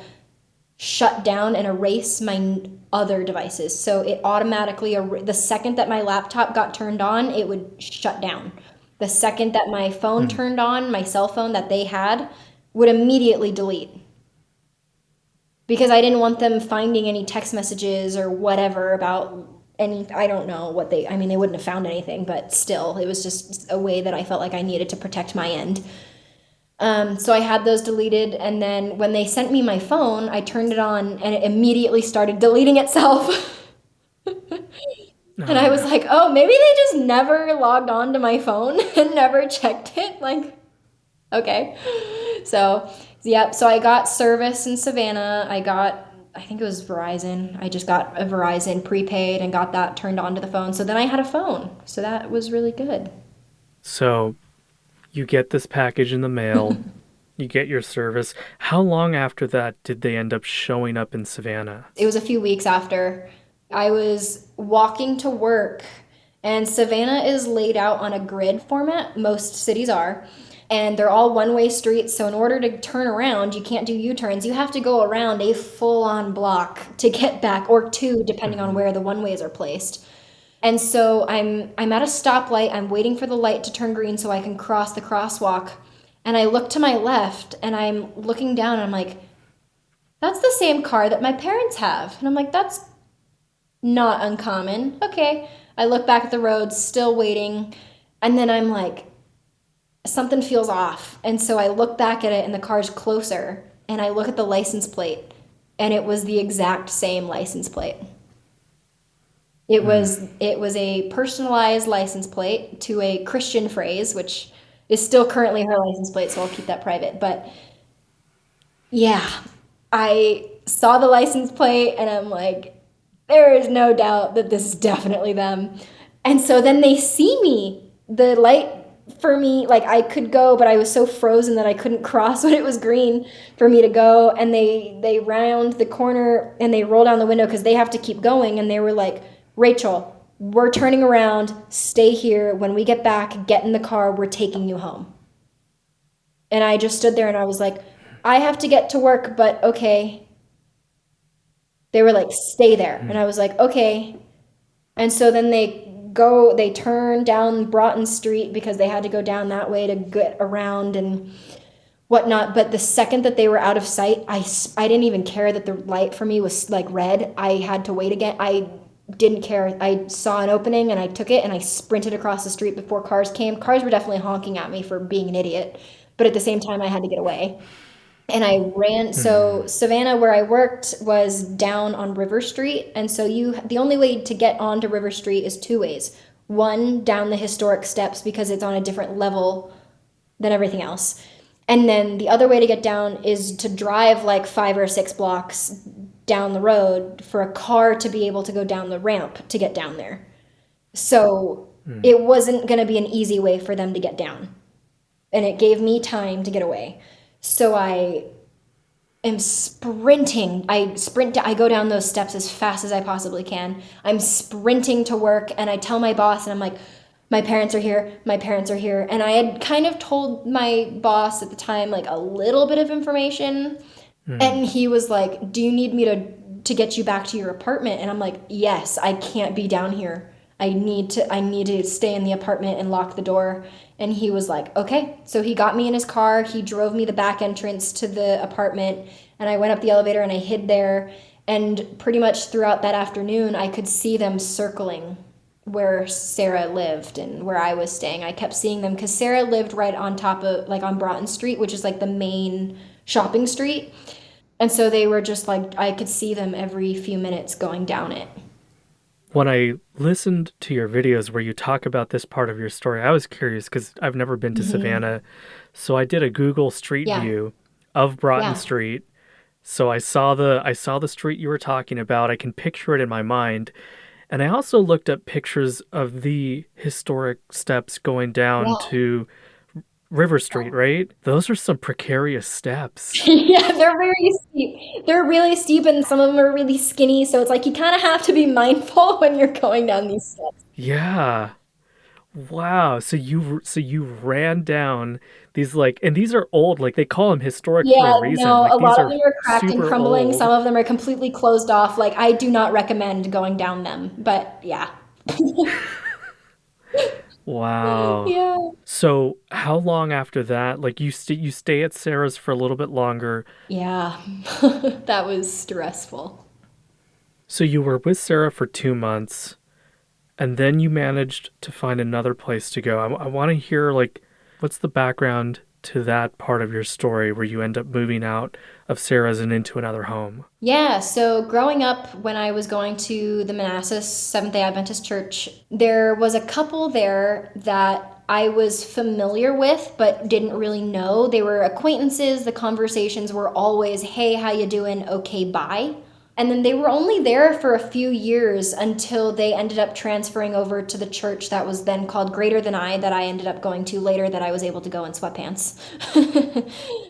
shut down and erase my other devices. So it automatically, the second that my laptop got turned on, it would shut down. The second that my phone Hmm. turned on, my cell phone that they had, would immediately delete because I didn't want them finding any text messages or whatever about any, I don't know what they, I mean, they wouldn't have found anything, but still, it was just a way that I felt like I needed to protect my end. So I had those deleted, and then when they sent me my phone, I turned it on and it immediately started deleting itself. And Oh I was no. like, oh, maybe they just never logged on to my phone and never checked it. Like, okay. So, yep. So I got service in Savannah. I think it was Verizon. I just got a Verizon prepaid and got that turned on to the phone. So then I had a phone. So that was really good. So you get this package in the mail, you get your service. How long after that did they end up showing up in Savannah? It was a few weeks after I was walking to work, and Savannah is laid out on a grid format. Most cities are. And they're all one-way streets, so in order to turn around, you can't do U-turns. You have to go around a full-on block to get back, or two, depending on Hmm. where the one-ways are placed. And so I'm at a stoplight. I'm waiting for the light to turn green so I can cross the crosswalk. And I look to my left, and I'm looking down, and I'm like, that's the same car that my parents have. And I'm like, that's not uncommon. Okay. I look back at the road, still waiting. And then I'm like, something feels off. And so I look back at it and the car's closer. And I look at the license plate and it was the exact same license plate. Hmm. It was a personalized license plate to a Christian phrase, which is still currently her license plate, so I'll keep that private. But yeah, I saw the license plate and I'm like, there is no doubt that this is definitely them. And so then they see me. The light for me, like I could go, but I was so frozen that I couldn't cross when it was green for me to go. And they round the corner and they roll down the window because they have to keep going. And they were like, Rachel, we're turning around. Stay here. When we get back, get in the car. We're taking you home. And I just stood there and I was like, I have to get to work, but okay. They were like, stay there. Hmm. And I was like, okay. And so then they turn down Broughton Street because they had to go down that way to get around and whatnot. But the second that they were out of sight, I didn't even care that the light for me was like red. I had to wait again. I didn't care. I saw an opening and I took it and I sprinted across the street before cars came. Cars were definitely honking at me for being an idiot. But at the same time, I had to get away. And I ran. So Hmm. Savannah, where I worked, was down on River Street, and so the only way to get onto River Street is two ways. one down the historic steps because it's on a different level than everything else. And then the other way to get down is to drive like 5 or 6 blocks down the road for a car to be able to go down the ramp to get down there. So it wasn't going to be an easy way for them to get down. And it gave me time to get away. So I am sprinting. I go down those steps as fast as I possibly can. I'm sprinting to work, and I tell my boss, and I'm like, my parents are here, my parents are here. And I had kind of told my boss at the time like a little bit of information. And he was like, do you need me to get you back to your apartment? And I'm like, yes, I can't be down here. I need to stay in the apartment and lock the door. And he was like, okay. So he got me in his car. He drove me the back entrance to the apartment, and I went up the elevator and I hid there. And pretty much throughout that afternoon, I could see them circling where Sarah lived and where I was staying. I kept seeing them because Sarah lived right on top of, like, on Broughton Street, which is like the main shopping street. And so they were just like, I could see them every few minutes going down it. When I listened to your videos where you talk about this part of your story, I was curious because I've never been to Savannah. So I did a Google Street View of Broughton Street. So I saw the street you were talking about. I can picture it in my mind. And I also looked up pictures of the historic steps going down to River Street, right? Those are some precarious steps. Yeah, they're very steep. They're really steep, and some of them are really skinny. So it's like you kind of have to be mindful when you're going down these steps. Yeah. Wow. So you ran down these, like, and these are old, like they call them historic for Yeah, a reason. no, a Like these lot of are them are cracked and super crumbling. Some old. of them are completely closed off. Like, I do not recommend going down them. But yeah. Wow. Yeah. So how long after that, like you stay at Sarah's for a little bit longer. Yeah. That was stressful. So you were with Sarah for 2 months, and then you managed to find another place to go. I want to hear, like, what's the background to that part of your story where you end up moving out of Sarah's and into another home? Yeah, so growing up, when I was going to the Manassas Seventh-day Adventist Church, there was a couple there that I was familiar with but didn't really know. They were acquaintances. The conversations were always, "Hey, how you doing? Okay, bye." And then they were only there for a few years until they ended up transferring over to the church that was then called Greater Than I, that I ended up going to later, that I was able to go in sweatpants.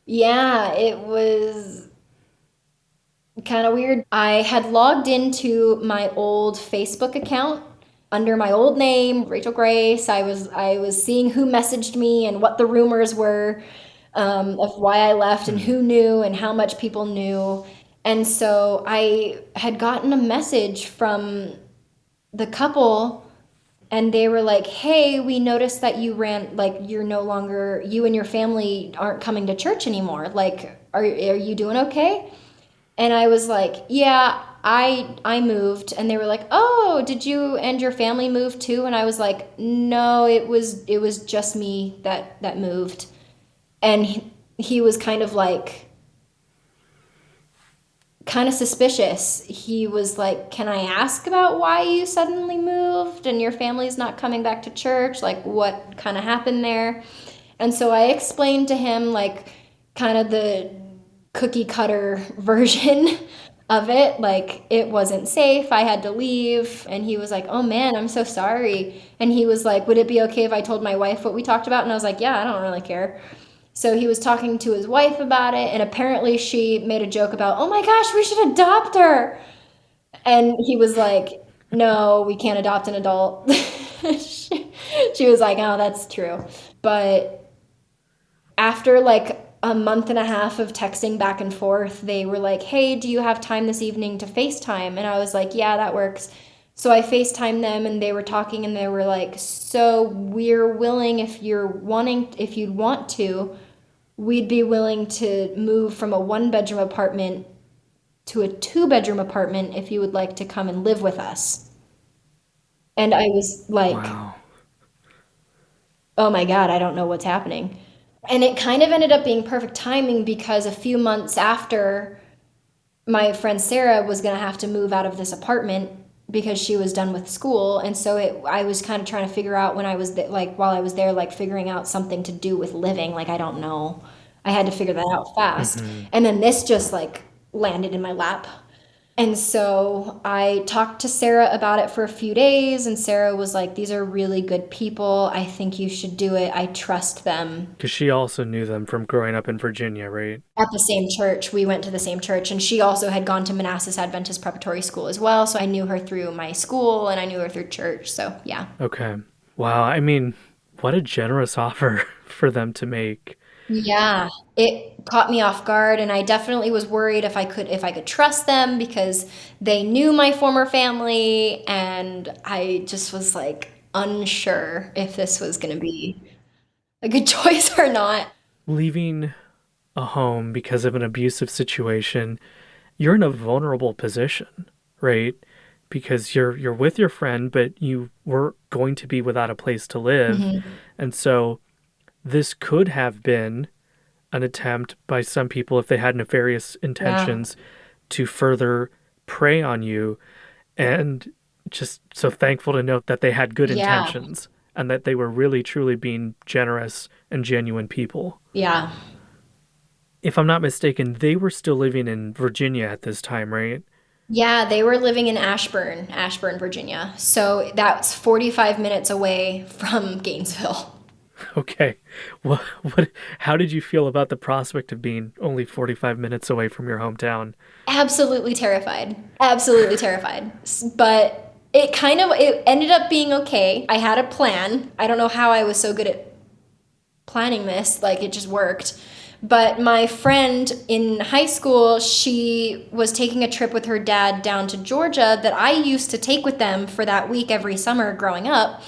Yeah, it was kind of weird. I had logged into my old Facebook account under my old name, Rachel Grace. I was seeing who messaged me and what the rumors were, of why I left and who knew and how much people knew. And so I had gotten a message from the couple, and they were like, "Hey, we noticed that you're no longer, you and your family aren't coming to church anymore. Like, are you doing okay?" And I was like, "Yeah, I moved." And they were like, "Oh, did you and your family move too?" And I was like, "No, it was just me that moved." And he was kind of like, kind of suspicious. He was like, "Can I ask about why you suddenly moved and your family's not coming back to church? Like, what kind of happened there?" And so I explained to him, like, kind of the cookie cutter version of it. Like, it wasn't safe. I had to leave. And he was like, "Oh man, I'm so sorry." And he was like, "Would it be okay if I told my wife what we talked about?" And I was like, "Yeah, I don't really care." So he was talking to his wife about it, and apparently she made a joke about, "Oh my gosh, we should adopt her." And he was like, "No, we can't adopt an adult." She was like, "Oh, that's true." But after like a month and a half of texting back and forth, they were like, "Hey, do you have time this evening to FaceTime?" And I was like, "Yeah, that works." So I FaceTimed them, and they were talking, and they were like, "So we're willing, if you'd want to, we'd be willing to move from a 1-bedroom apartment to a 2-bedroom apartment if you would like to come and live with us." And I was like, Wow. "Oh my God, I don't know what's happening." And it kind of ended up being perfect timing, because a few months after, my friend Sarah was going to have to move out of this apartment because she was done with school. And so I was kind of trying to figure out when I was like, while I was there, like figuring out something to do with living. Like, I don't know. I had to figure that out fast. Mm-hmm. And then this just like landed in my lap. And so I talked to Sarah about it for a few days, and Sarah was like, these are really good people. I think you should do it. I trust them. Because she also knew them from growing up in Virginia, right? At the same church, we went to the same church, and she also had gone to Manassas Adventist Preparatory School as well. So I knew her through my school and I knew her through church. So yeah. Okay. Wow. I mean, what a generous offer for them to make. Yeah, it caught me off guard, and I definitely was worried if I could trust them because they knew my former family, and I just was like unsure if this was going to be a good choice or not. Leaving a home because of an abusive situation, you're in a vulnerable position, right? Because you're with your friend, but you were going to be without a place to live. Mhm. And so this could have been an attempt by some people, if they had nefarious Yeah. intentions, to further prey on you. And just so thankful to note that they had good Yeah. intentions and that they were really truly being generous and genuine people. Yeah. If I'm not mistaken, they were still living in Virginia at this time, right? Yeah, they were living in Ashburn, Virginia. So that's 45 minutes away from Gainesville. Okay. How did you feel about the prospect of being only 45 minutes away from your hometown? Absolutely terrified. Absolutely terrified. But it ended up being okay. I had a plan. I don't know how I was so good at planning this, like it just worked. But my friend in high school, she was taking a trip with her dad down to Georgia that I used to take with them for that week every summer growing up.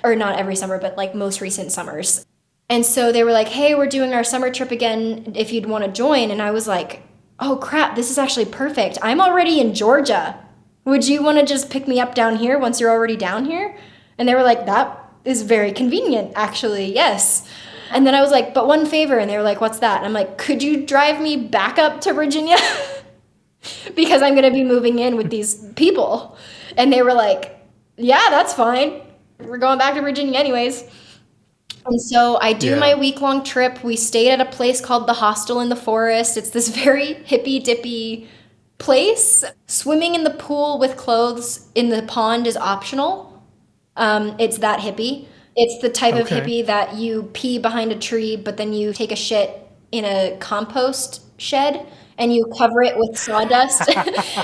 Or not every summer, but like most recent summers. And so they were like, hey, we're doing our summer trip again if you'd want to join. And I was like, oh crap, this is actually perfect. I'm already in Georgia. Would you want to just pick me up down here once you're already down here? And they were like, that is very convenient, actually, yes. And then I was like, but one favor. And they were like, what's that? And I'm like, could you drive me back up to Virginia? Because I'm going to be moving in with these people. And they were like, yeah, that's fine. We're going back to Virginia anyways. And so I do Yeah. my week-long trip. We stayed at a place called the Hostel in the Forest. It's this very hippy-dippy place. Swimming in the pool with clothes in the pond is optional. It's that hippie. It's the type of Okay. hippie that you pee behind a tree, but then you take a shit in a compost shed and you cover it with sawdust.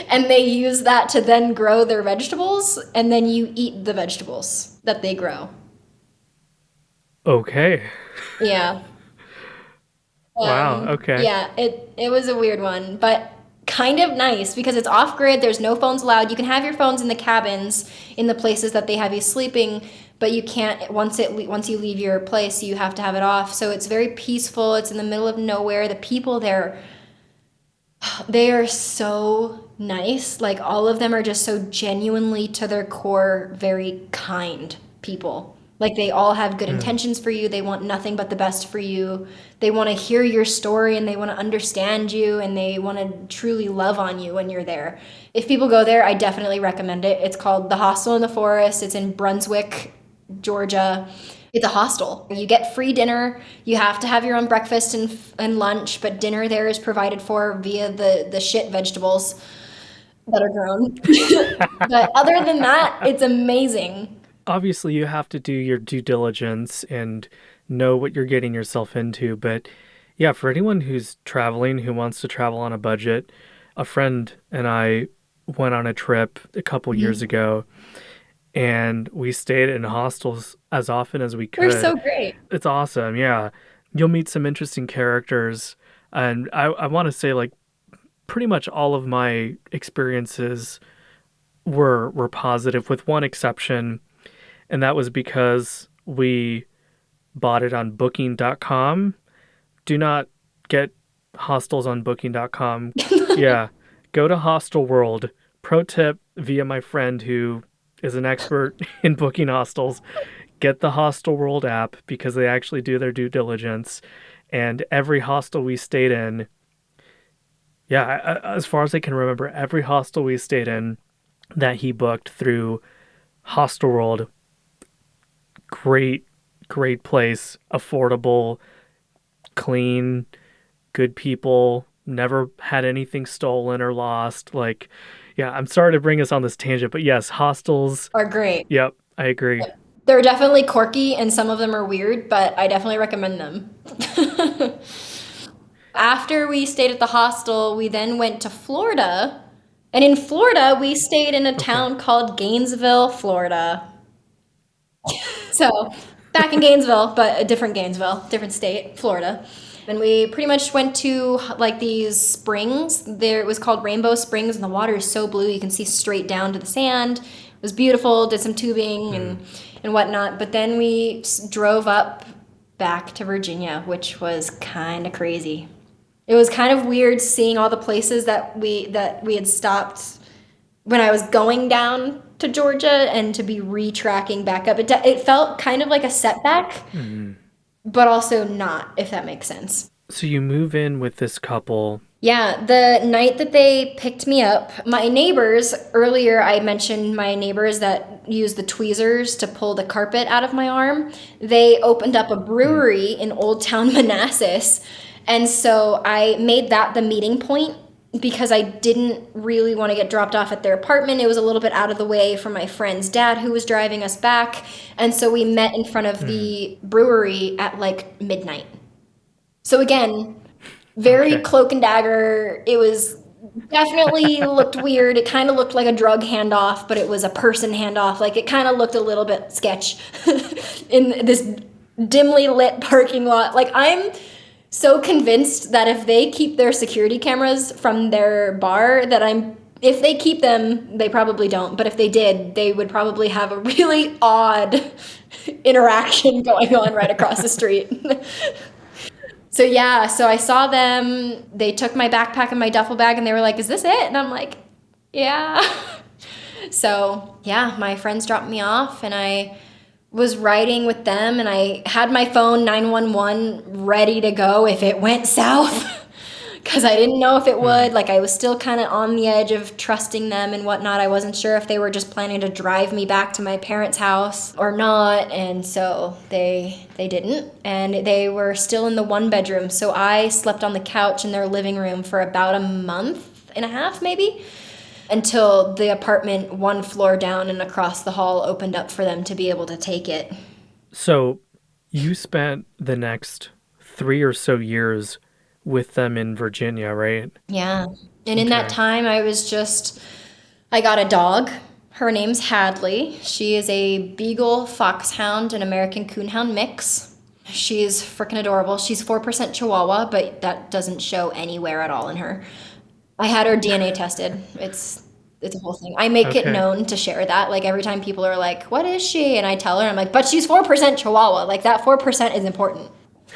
And they use that to then grow their vegetables, and then you eat the vegetables that they grow. Okay. Yeah. Wow. Okay. Yeah, it was a weird one, but kind of nice because it's off grid. There's no phones allowed. You can have your phones in the cabins in the places that they have you sleeping, but you can't once you leave your place, you have to have it off. So it's very peaceful. It's in the middle of nowhere. The people there, they are so nice. Like all of them are just so genuinely to their core very kind people. Like they all have good Hmm. intentions for you. They want nothing but the best for you. They want to hear your story and they want to understand you and they want to truly love on you when you're there. If people go there, I definitely recommend it. It's called The Hostel in the Forest. It's in Brunswick, Georgia. It's a hostel. You get free dinner. You have to have your own breakfast and lunch, but dinner there is provided for via the shit vegetables that are grown. But other than that, it's amazing. Obviously, you have to do your due diligence and know what you're getting yourself into. But yeah, for anyone who's traveling, who wants to travel on a budget, a friend and I went on a trip a couple years Mhm. ago and we stayed in hostels as often as we They're so could. great. It's awesome. Yeah. You'll meet some interesting characters. And I want to say, like, pretty much all of my experiences were positive, with one exception. And that was because we bought it on booking.com. Do not get hostels on booking.com. Yeah, go to Hostel World. Pro tip via my friend who is an expert in booking hostels. Get the Hostel World app because they actually do their due diligence. And every hostel we stayed in, yeah, as far as I can remember, every hostel we stayed in that he booked through Hostel World. Great, great place, affordable, clean, good people, never had anything stolen or lost. Like, yeah, I'm sorry to bring us on this tangent, but yes, hostels. Are great. Yep, I agree. They're definitely quirky and some of them are weird, but I definitely recommend them. After we stayed at the hostel, we then went to Florida. And in Florida, we stayed in a Okay. town called Gainesville, Florida. So, back in Gainesville, but a different Gainesville, different state, Florida. And we pretty much went to like these springs. There it was called Rainbow Springs, and the water is so blue you can see straight down to the sand. It was beautiful. Did some tubing and whatnot. But then we drove up back to Virginia, which was kind of crazy. It was kind of weird seeing all the places that we had stopped when I was going down to Georgia and to be retracking back up. It felt kind of like a setback, but also not, if that makes sense. So you move in with this couple. Yeah, the night that they picked me up, my neighbors, earlier I mentioned my neighbors that use the tweezers to pull the carpet out of my arm. They opened up a brewery in Old Town Manassas. And so I made that the meeting point because I didn't really want to get dropped off at their apartment. It was a little bit out of the way from my friend's dad who was driving us back. And so we met in front of the brewery at like midnight. So again, very Okay. cloak and dagger. It was definitely looked weird. It kind of looked like a drug handoff, but it was a person handoff. Like it kind of looked a little bit sketch in this dimly lit parking lot. Like I'm so convinced that if they keep their security cameras from their bar, if they keep them, they probably don't, but if they did, they would probably have a really odd interaction going on right across the street. So yeah, so I saw them, they took my backpack and my duffel bag and they were like, "Is this it?" And I'm like, "Yeah." So yeah, my friends dropped me off and I was riding with them and I had my phone 911 ready to go if it went south because I didn't know if it would. Like I was still kind of on the edge of trusting them and whatnot. I wasn't sure if they were just planning to drive me back to my parents' house or not. And so they didn't. And they were still in the one bedroom. So I slept on the couch in their living room for about a month and a half maybe, until the apartment one floor down and across the hall opened up for them to be able to take it. So you spent the next 3 or so years with them in Virginia, right? Yeah. And in that Okay. time, I got a dog. Her name's Hadley. She is a Beagle Foxhound and American Coonhound mix. She's freaking adorable. She's 4% Chihuahua, but that doesn't show anywhere at all in her. I had her DNA tested. It's a whole thing. I make it Okay. known to share that. Like every time people are like, "What is she?" and I tell her, I'm like, "But she's 4% Chihuahua." Like that 4% is important.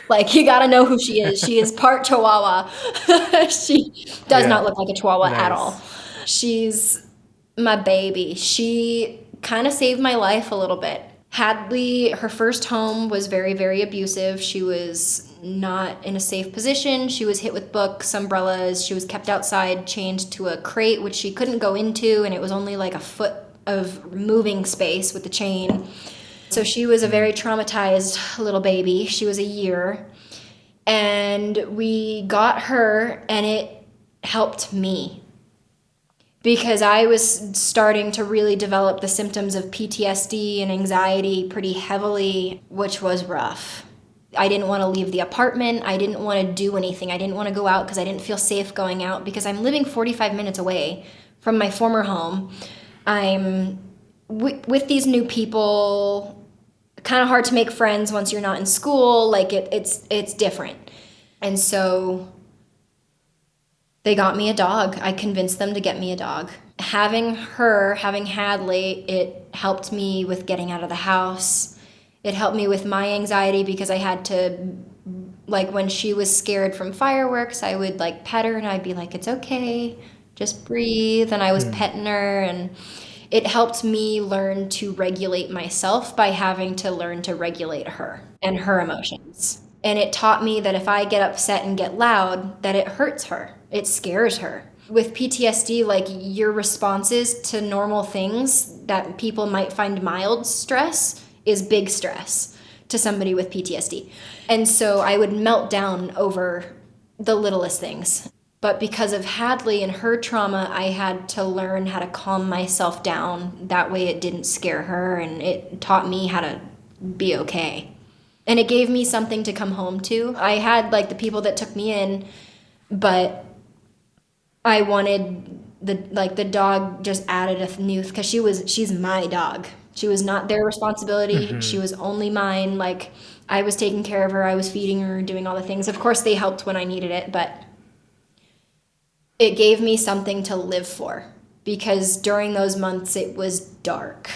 Like you got to know who she is. She is part Chihuahua. She does Yeah. not look like a Chihuahua at all. Nice. She's my baby. She kind of saved my life a little bit. Hadley, her first home was very, very abusive. She was not in a safe position. She was hit with books, umbrellas. She was kept outside, chained to a crate, which she couldn't go into, and it was only like a foot of moving space with the chain. So she was a very traumatized little baby. She was a year. And we got her, and it helped me because I was starting to really develop the symptoms of PTSD and anxiety pretty heavily, which was rough. I didn't want to leave the apartment. I didn't want to do anything. I didn't want to go out because I didn't feel safe going out because I'm living 45 minutes away from my former home. I'm with these new people, kind of hard to make friends once you're not in school. Like it's different. And so they got me a dog. I convinced them to get me a dog. Having Hadley, it helped me with getting out of the house. It helped me with my anxiety because I had to, like when she was scared from fireworks, I would like pet her and I'd be like, "It's okay, just breathe." And I was petting her, and it helped me learn to regulate myself by having to learn to regulate her and her emotions. And it taught me that if I get upset and get loud, that it hurts her. It scares her. With PTSD, like your responses to normal things that people might find mild stress is big stress to somebody with PTSD. And so I would melt down over the littlest things. But because of Hadley and her trauma, I had to learn how to calm myself down. That way it didn't scare her, and it taught me how to be okay. And it gave me something to come home to. I had like the people that took me in, but I wanted the dog just added a new, because she's my dog. She was not their responsibility. She was only mine. Like, I was taking care of her. I was feeding her, doing all the things. Of course, they helped when I needed it, but it gave me something to live for, because during those months it was dark.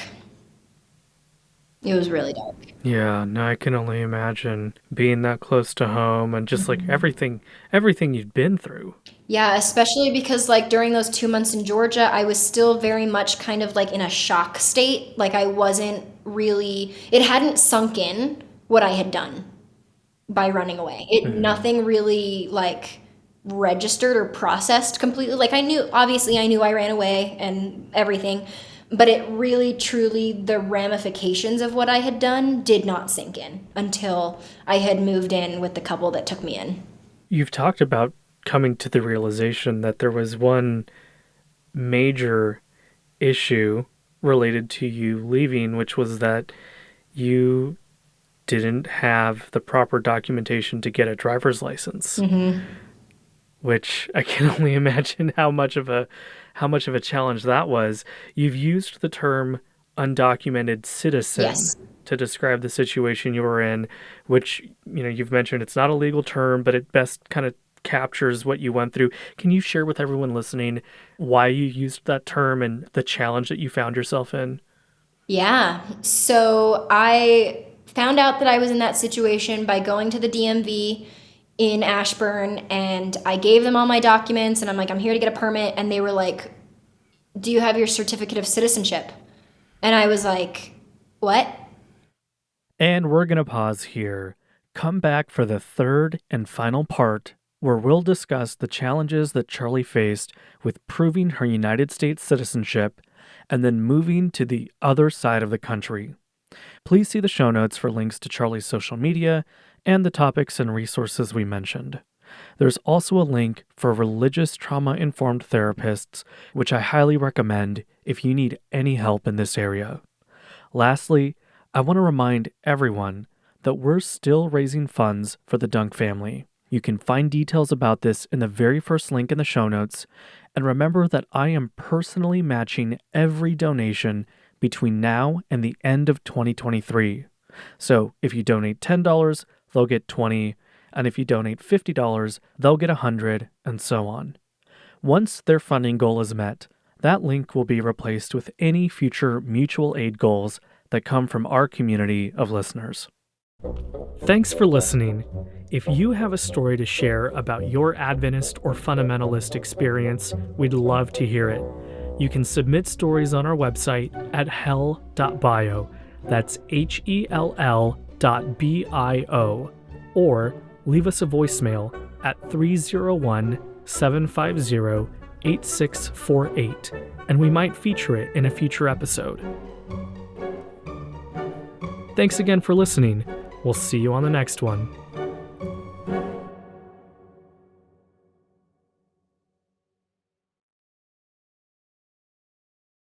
It was really dark. Yeah, no, I can only imagine being that close to home and just like everything you'd been through. Yeah, especially because like during those 2 months in Georgia, I was still very much kind of like in a shock state. Like I wasn't really, it hadn't sunk in what I had done by running away. Nothing really like registered or processed completely. Like obviously I knew I ran away and everything, but it really truly, the ramifications of what I had done did not sink in until I had moved in with the couple that took me in. You've talked about coming to the realization that there was one major issue related to you leaving, which was that you didn't have the proper documentation to get a driver's license. Which I can only imagine how much of a challenge that was. You've used the term undocumented citizen to describe the situation you were in, which, you've mentioned it's not a legal term, but it best kind of captures what you went through. Can you share with everyone listening why you used that term and the challenge that you found yourself in? Yeah. So I found out that I was in that situation by going to the DMV in Ashburn, and I gave them all my documents, and I'm like, I'm here to get a permit. And they were like, do you have your certificate of citizenship? And I was like, what? And we're going to pause here. Come back for the third and final part, where we'll discuss the challenges that Charli faced with proving her United States citizenship and then moving to the other side of the country. Please see the show notes for links to Charli's social media and the topics and resources we mentioned. There's also a link for religious trauma-informed therapists, which I highly recommend if you need any help in this area. Lastly, I want to remind everyone that we're still raising funds for the Dunk family. You can find details about this in the very first link in the show notes, and remember that I am personally matching every donation between now and the end of 2023. So if you donate $10, they'll get $20, and if you donate $50, they'll get $100, and so on. Once their funding goal is met, that link will be replaced with any future mutual aid goals that come from our community of listeners. Thanks for listening. If you have a story to share about your Adventist or fundamentalist experience, we'd love to hear it. You can submit stories on our website at hell.bio. That's HELL.bio. Or leave us a voicemail at 301-750-8648, and we might feature it in a future episode. Thanks again for listening. We'll see you on the next one.